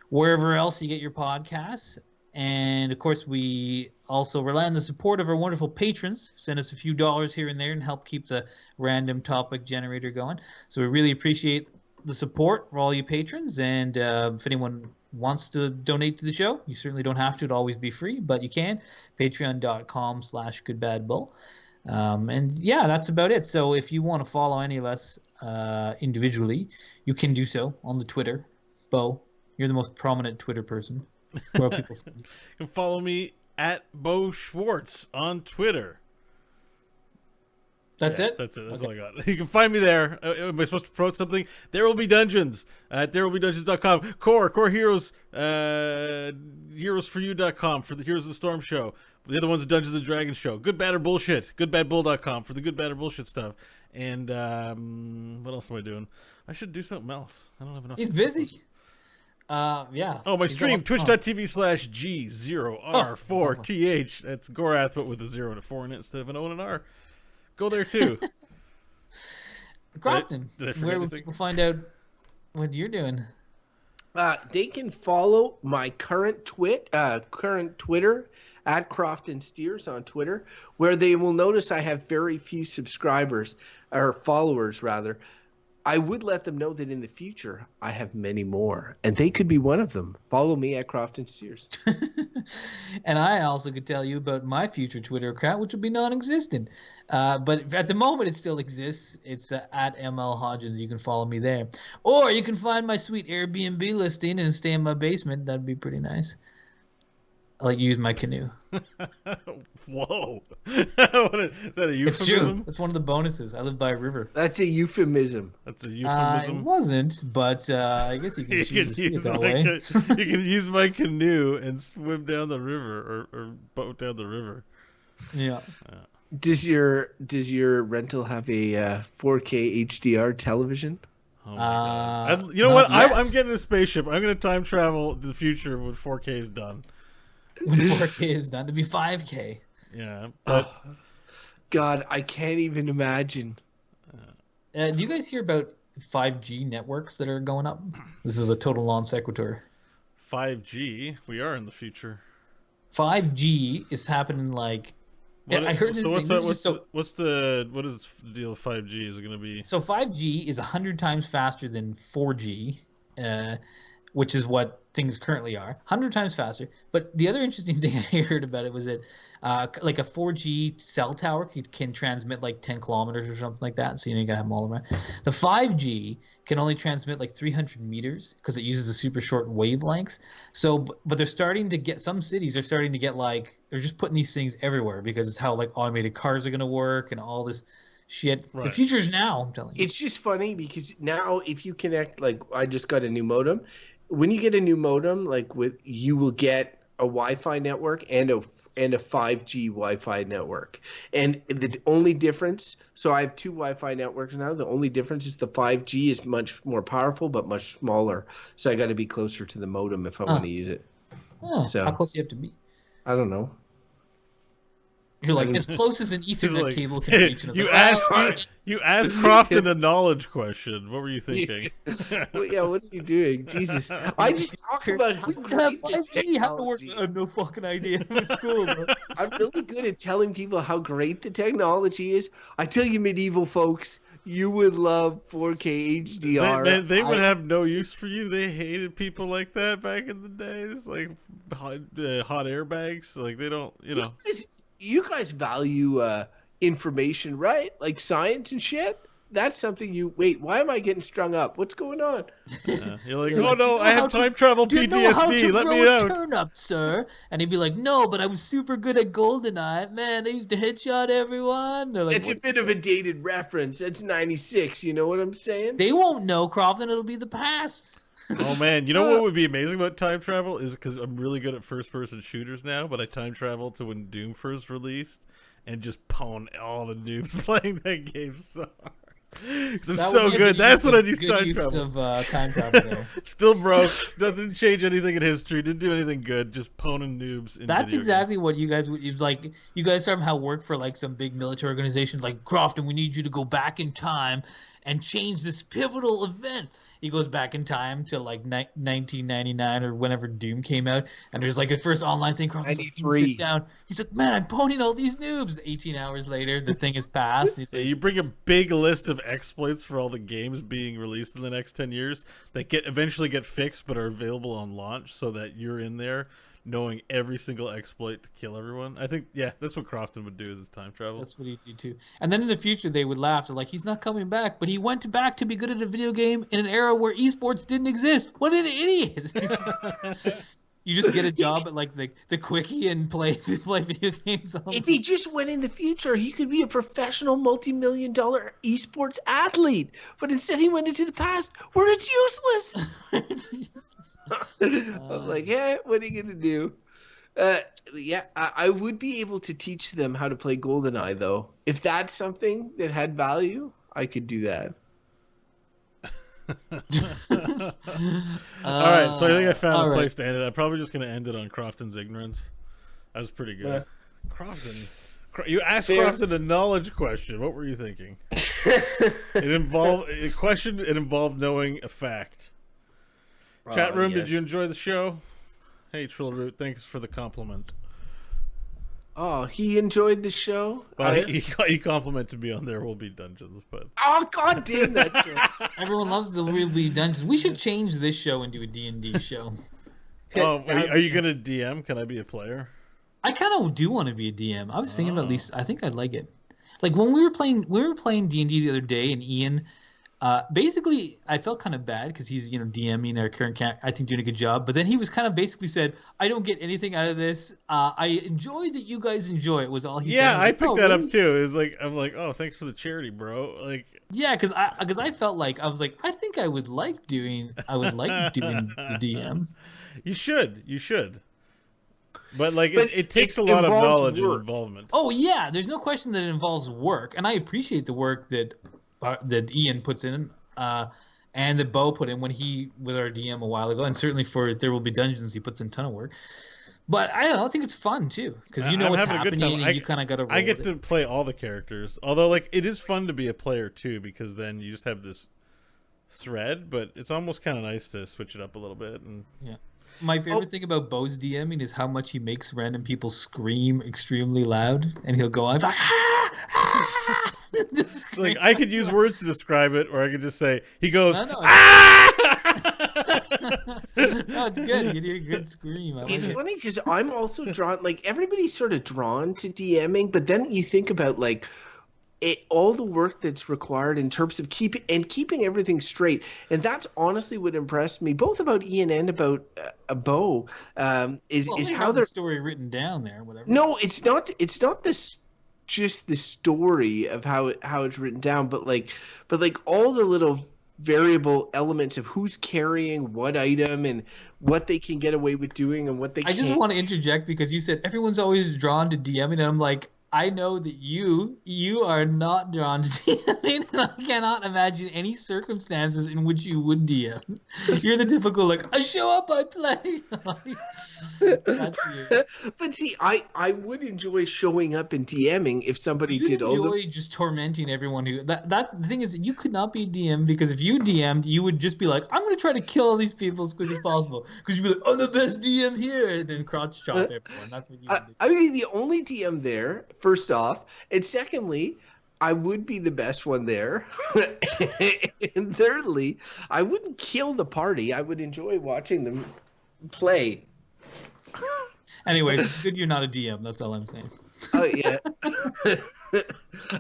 wherever else you get your podcasts. And, of course, we also rely on the support of our wonderful patrons. Send us a few dollars here and there and help keep the random topic generator going. So we really appreciate the support for all you patrons. And if anyone wants to donate to the show, you certainly don't have to. It'll always be free, but you can. Patreon.com/goodbadbull. And, yeah, that's about it. So if you want to follow any of us individually, you can do so on the Twitter. Bo, you're the most prominent Twitter person. Where people you can follow me at Bo Schwartz on Twitter. That's it? That's it. That's all I got. You can find me there. Am I supposed to promote something? There Will Be Dungeons at therewillbedungeons.com. Core Heroes, heroesforyou.com for the Heroes of the Storm show. The other one's the Dungeons and Dragons show. Good, Bad, or Bullshit. Goodbadbull.com for the Good, Bad, or Bullshit stuff. And what else am I doing? I should do something else. I don't have enough. He's busy. Yeah. Oh, my stream, twitch.tv/G0R4TH. That's Gorath, but with a 0 and a 4 in it instead of an O and an R. Go there, too. Crofton, where will people find out what you're doing? They can follow my current Twitter, at Crofton Steers on Twitter, where they will notice I have very few subscribers, or followers, rather. I would let them know that in the future I have many more, and they could be one of them. Follow me at Crofton Steers. And I also could tell you about my future Twitter account, which will be non-existent. But at the moment, it still exists. It's at ML Hodgins. You can follow me there. Or you can find my sweet Airbnb listing and stay in my basement. That'd be pretty nice. I like use my canoe. Whoa. Is that a euphemism? It's true. It's one of the bonuses. I live by a river. That's a euphemism. That's a euphemism? It wasn't, but I guess you can choose to see it that way. You can use my canoe and swim down the river or boat down the river. Yeah. Does your rental have a 4K HDR television? Oh my God. You know what? I'm getting a spaceship. I'm going to time travel to the future when 4K is done. When 4K is done, to be 5K. Yeah. But... God, I can't even imagine. Do you guys hear about 5G networks that are going up? This is a total non sequitur. 5G? We are in the future. 5G is happening like... I heard this what is the deal with 5G? Is it going to be... So 5G is 100 times faster than 4G, which is what things currently are. 100 times faster. But the other interesting thing I heard about it was that like a 4G cell tower can transmit like 10 kilometers or something like that. So you gotta have them all around. The 5G can only transmit like 300 meters because it uses a super short wavelength. So, but they're starting to get, some cities are starting to get like, they're just putting these things everywhere because it's how like automated cars are gonna work and all this shit. Right. The future's now, I'm telling you. It's just funny because now if you connect, like I just got a new modem. When you get a new modem, you will get a Wi-Fi network and a 5G Wi-Fi network. And the only difference, so I have two Wi-Fi networks now. The only difference is the 5G is much more powerful but much smaller. So I got to be closer to the modem if I want to use it. So how close do you have to be? I don't know. You're like as close as an Ethernet cable can reach. You asked Crofton a knowledge question. What were you thinking? Well, yeah, what are you doing? Jesus. I just talk about how great 5G how to work. I have no fucking idea. It's cool, bro. I'm really good at telling people how great the technology is. I tell you, medieval folks, you would love 4K HDR. They would have no use for you. They hated people like that back in the day. It's like hot airbags. Like they don't, You guys value information, right? Like science and shit. That's something you wait. Why am I getting strung up? What's going on? You're like, oh no, I have time travel PTSD. Let me out. Turnip, sir. And he'd be like, no, but I was super good at GoldenEye. Man, I used to headshot everyone. Like, it's a bit of a dated reference. That's 96. You know what I'm saying? They won't know, Crofton. It'll be the past. Oh man, you know what would be amazing about time travel is because I'm really good at first-person shooters now, but I time travel to when Doom first released and just pwn all the noobs playing that game so hard. Because I'm so good. That's what I do. Time travel there. Still broke. Doesn't change anything in history. Didn't do anything good. Just poning noobs. That's exactly what you guys would like. You guys somehow work for like some big military organization like Crofton. We need you to go back in time and change this pivotal event. He goes back in time to like 1999 or whenever Doom came out, and there's like a first online thing. Crofton's like, sit down. He's like, man, I'm poning all these noobs. 18 hours later, the thing is passed. He's like, you bring a big list of exploits for all the games being released in the next 10 years that eventually get fixed but are available on launch, so that you're in there knowing every single exploit to kill everyone. I think, yeah, that's what Crofton would do with his time travel. That's what he'd do too. And then in the future, they would laugh. They're like, he's not coming back, but he went back to be good at a video game in an era where esports didn't exist. What an idiot! You just get a job at like the quickie and play video games. If he just went in the future, he could be a professional multi-million-dollar esports athlete. But instead, he went into the past where it's useless. I'm like, yeah, what are you gonna do? Yeah, I would be able to teach them how to play GoldenEye, though. If that's something that had value, I could do that. All right, so I think I found a place to end it. I'm probably just going to end it on Crofton's ignorance. That was pretty good. Crofton, you asked Crofton a knowledge question. What were you thinking? It involved knowing a fact. Chat room, yes. Did you enjoy the show? Hey, Trillroot, thanks for the compliment. Oh, he enjoyed the show? Well, he complimented me on There Will Be Dungeons, but... Oh, god damn that shit. Everyone loves the There Will Be Dungeons. We should change this show into a D&D show. Oh, are you going to DM? Can I be a player? I kind of do want to be a DM. I was thinking about at least... I think I'd like it. Like, when we were playing D&D the other day, and Ian... basically, I felt kind of bad because he's, DMing our current I think doing a good job. But then he was kind of basically said, "I don't get anything out of this. I enjoy that you guys enjoy it." Was all he said. Yeah, I picked that up too. It was like, I'm like, oh, thanks for the charity, bro. Like, yeah, because I felt like I was like, I think I would like doing the DM. You should. But like, it takes a lot of knowledge and involvement. Oh yeah, there's no question that it involves work, and I appreciate the work that Ian puts in, and that Bo put in when he was our DM a while ago, and certainly for There Will Be Dungeons, he puts in a ton of work. But I don't know, I think it's fun too, because you know what's happening, and you kind of got to. I get to play all the characters, although like it is fun to be a player too, because then you just have this thread. But it's almost kind of nice to switch it up a little bit. And yeah, my favorite thing about Bo's DMing is how much he makes random people scream extremely loud, and he'll go on like. Like I could use words to describe it, or I could just say he goes. No, it's good. You do a good scream. It's funny because I'm also drawn. Like everybody's sort of drawn to DMing, but then you think about like all the work that's required in terms of keeping everything straight, and that's honestly what impressed me both about Ian and about Bo. Is how the story written down there, whatever. No, it's not. It's not this. Just the story of how it's written down, but like all the little variable elements of who's carrying what item and what they can get away with doing and what they can't. I just want to interject because you said everyone's always drawn to DMing, and I'm like, I know that you are not drawn to DMing, and I cannot imagine any circumstances in which you would DM. You're the typical like, I show up, I play. That's you. But see, I would enjoy showing up and DMing if somebody did all the... enjoy just tormenting everyone who... That the thing is, you could not be DM, because if you DM'd, you would just be like, I'm going to try to kill all these people as quick as possible. Because you'd be like, I'm the best DM here, and then crotch chop everyone. That's what you would do. I mean, the only DM there... First off, and secondly, I would be the best one there. And thirdly, I wouldn't kill the party. I would enjoy watching them play. Anyway, it's good you're not a DM. That's all I'm saying. Oh yeah.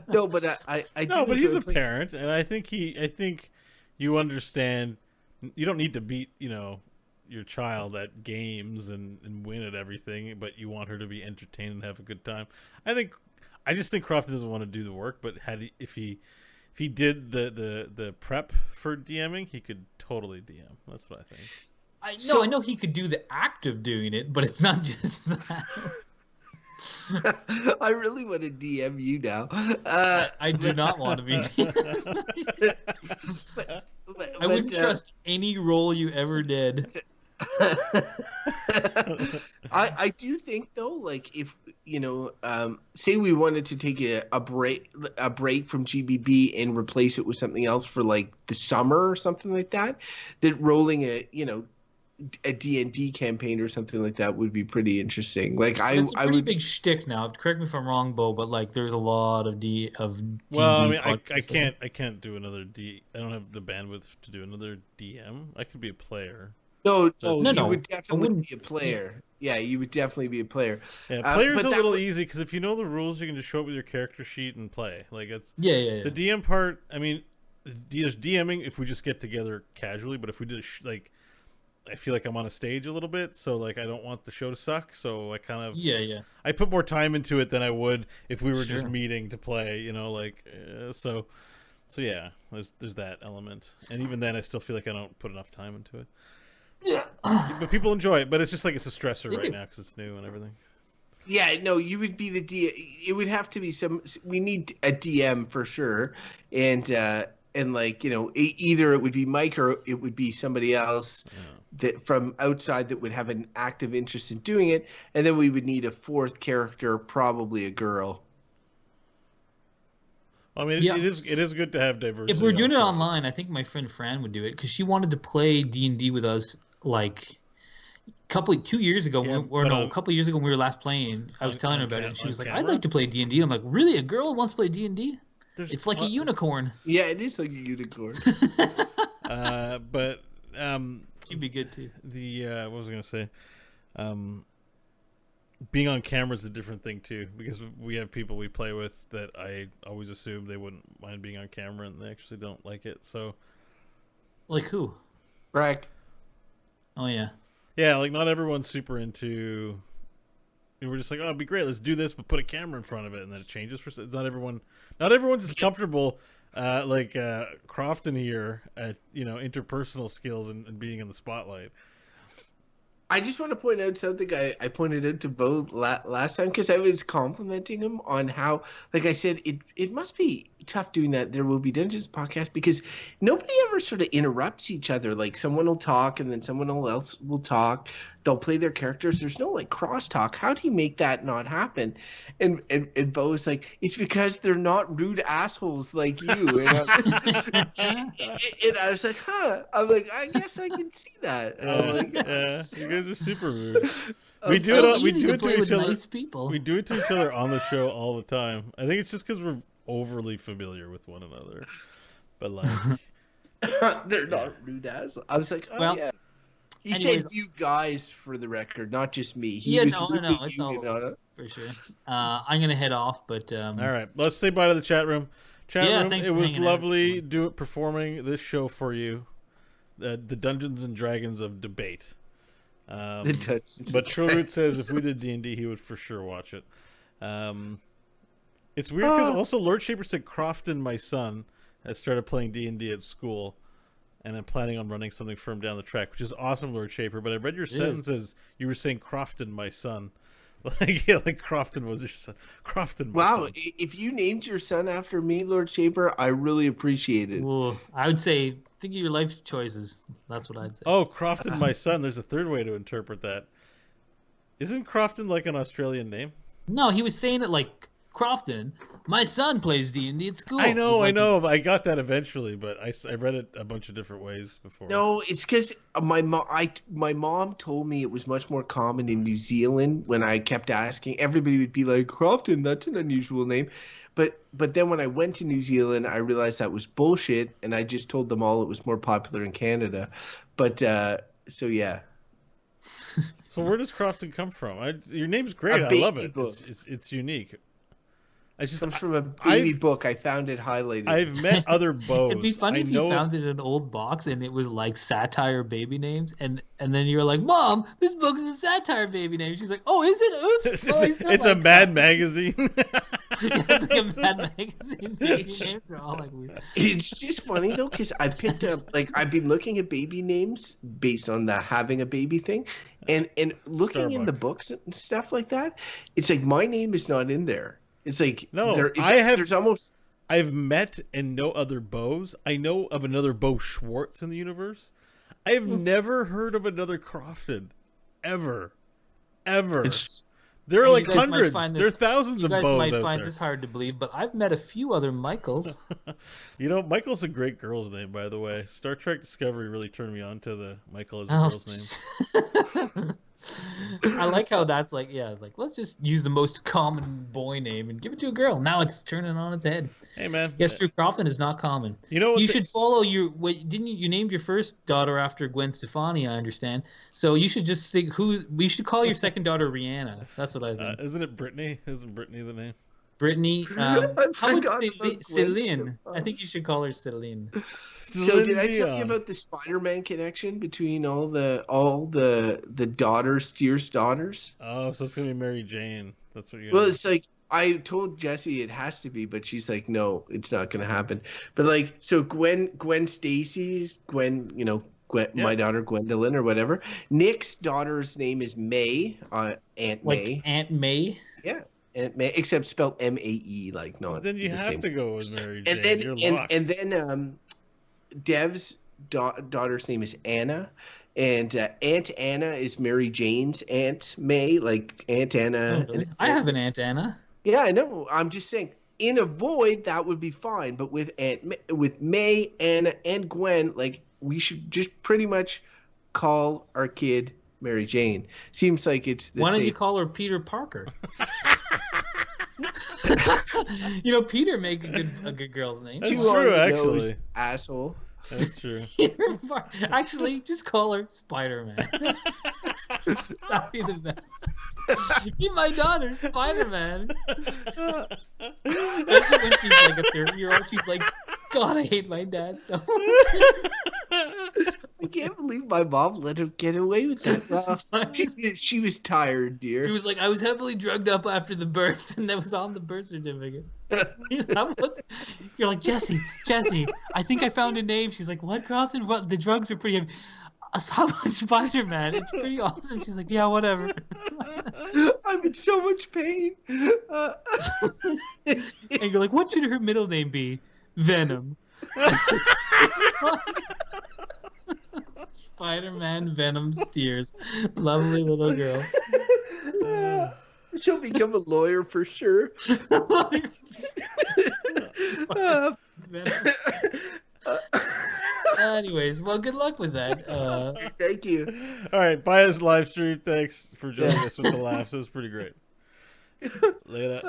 No, but I no, do but he's enjoy a playing. parent, and I think you understand. You don't need to beat your child at games and win at everything, but you want her to be entertained and have a good time. I just think Crofton doesn't want to do the work, but if he did the prep for DMing, he could totally DM. That's what I think. I know he could do the act of doing it, but it's not just that. I really want to DM you now. I do not want to be. I wouldn't trust any role you ever did. I do think though, like if say we wanted to take a break from GBB and replace it with something else for like the summer or something like that, that rolling a D&D campaign or something like that would be pretty interesting. Like it's a pretty big shtick now. Correct me if I'm wrong, Bo, but like there's a lot of Well, I mean, I can't do another D. I don't have the bandwidth to do another DM. I could be a player. No, you would definitely be a player. Yeah, you would definitely be a player. Yeah, player's a little easy because if you know the rules, you can just show up with your character sheet and play. Like it's yeah. The DM part. I mean, there's DMing if we just get together casually, but if we did I feel like I'm on a stage a little bit, so like I don't want the show to suck. So I kind of I put more time into it than I would if we were just meeting to play. So yeah, there's that element, and even then, I still feel like I don't put enough time into it. Yeah, but people enjoy it. But it's just like it's a stressor right now because it's new and everything. Yeah, no, you would be the it would have to be we need a DM for sure, and like either it would be Mike or it would be somebody else that from outside that would have an active interest in doing it, and then we would need a fourth character, probably a girl. I mean, it is good to have diversity. If we're doing it online, I think my friend Fran would do it because she wanted to play D&D with us like 2 years ago. A couple years ago when we were last playing. I was telling her about it, and she was like, "I'd like to play D&D." I'm like, "Really? A girl wants to play D&D? It's like a unicorn." Yeah, it is like a unicorn. But she'd be good too. What was I gonna say? Being on camera is a different thing too, because we have people we play with that I always assume they wouldn't mind being on camera, and they actually don't like it. So, like who? Bragg. Oh yeah. Yeah, like not everyone's super into. We're just like, oh, it'd be great. Let's do this, but put a camera in front of it, and then it changes for. It's not everyone. Not everyone's as comfortable like Crofton here at interpersonal skills and being in the spotlight. I just want to point out something I pointed out to Bo last time because I was complimenting him on how, like I said, it must be tough doing that There Will Be Dungeons podcast because nobody ever sort of interrupts each other. Like someone will talk and then someone else will talk. They'll play their characters. There's no like crosstalk. How do you make that not happen? And Bo was like, it's because they're not rude assholes like you. And I was like, huh. I'm like, I guess I can see that. Like, yeah, you guys are super rude. We do it to each other. Nice people. We do it to each other on the show all the time. I think it's just because we're overly familiar with one another. But like, they're not rude assholes. I was like, oh yeah. He said you guys for the record, not just me. No, it's all for sure. I'm gonna head off, but all right, let's say bye to the chat room. It was lovely performing this show for you, the Dungeons and Dragons of debate. But Trillroot says if we did D&D, he would for sure watch it. It's weird because also Lord Shaper said Crofton, my son, has started playing D&D at school. And I'm planning on running something for him down the track, which is awesome, Lord Shaper. But I read your sentence as you were saying Crofton, my son. Like Crofton was your son. Crofton, my son. Wow, if you named your son after me, Lord Shaper, I really appreciate it. Well, I would say think of your life choices. That's what I'd say. Oh, Crofton, my son. There's a third way to interpret that. Isn't Crofton like an Australian name? No, he was saying it like Crofton. My son plays D&D at school. I know. I got that eventually, but I read it a bunch of different ways before. No, it's because my mom told me it was much more common in New Zealand. When I kept asking, everybody would be like, Crofton, that's an unusual name. But then when I went to New Zealand, I realized that was bullshit, and I just told them all it was more popular in Canada. But so yeah. So where does Crofton come from? Your name's great. I love it. It's unique. comes from a baby book. I found it highlighted. I've met other bows. It'd be funny if you found it in an old box and it was like satire baby names, and then you're like, Mom, this book is a satire baby name. She's like, oh, is it? Oops. It's a Mad magazine. It's like a Mad magazine. Baby names are all like weird. It's just funny though, because I picked up I've been looking at baby names based on the having a baby thing, and looking in the books and stuff like that. It's like my name is not in there. It's like I've met and know other bows. I know of another Bo Schwartz in the universe. I have never heard of another Crofton, ever. There are like hundreds. There are thousands of bows out there. You guys might find this hard to believe, but I've met a few other Michaels. Michael's a great girl's name, by the way. Star Trek Discovery really turned me on to the Michael as a girl's name. I like how that's let's just use the most common boy name and give it to a girl. Now it's turning on its head. Hey man, yes, Drew Crofton is not common. You should follow you named your first daughter after Gwen Stefani, I understand. So you should just think we should call your second daughter Rihanna. That's what I think. Isn't it Brittany? Isn't Brittany the name? Brittany, how about Celine? I think you should call her Celine. So did I tell you about the Spider-Man connection between all the daughters, Steers daughters? Oh, so it's gonna be Mary Jane. That's what you. Well, it's like I told Jessie it has to be, but she's like, no, it's not gonna happen. But so Gwen Stacy, my daughter Gwendolyn or whatever. Nick's daughter's name is May, Aunt May. Aunt May. Yeah. Except spelled M-A-E, not. Then you have to go with Mary Jane. And then Dev's daughter's name is Anna, and Aunt Anna is Mary Jane's Aunt May, like Aunt Anna. Oh, really? I have an Aunt Anna. Yeah, I know. I'm just saying, in a void that would be fine, but with May, Anna, and Gwen, we should just pretty much call our kid Mary Jane. Seems like it's the Why don't same. you call her Peter Parker? Peter make a good girl's name. That's true, actually. Asshole. That's true. Actually, just call her Spider-Man. That'd be the best. Be my daughter, Spider-Man. Especially when she's like a 30-year-old, she's like, God, I hate my dad so much. I can't believe my mom let him get away with that. She was tired, dear. She was like, I was heavily drugged up after the birth, and that was on the birth certificate. You're like, Jesse, I think I found a name. She's like, what, Crofton? What? The drugs are pretty heavy. How about Spider-Man? It's pretty awesome. She's like, yeah, whatever. I'm in so much pain. And you're like, what should her middle name be? Venom. Spider-Man Venom Steers. Lovely little girl. She'll become a lawyer for sure. Anyways, well, good luck with that. Thank you. All right, bye us live stream. Thanks for joining us with the laughs. It was pretty great. Later.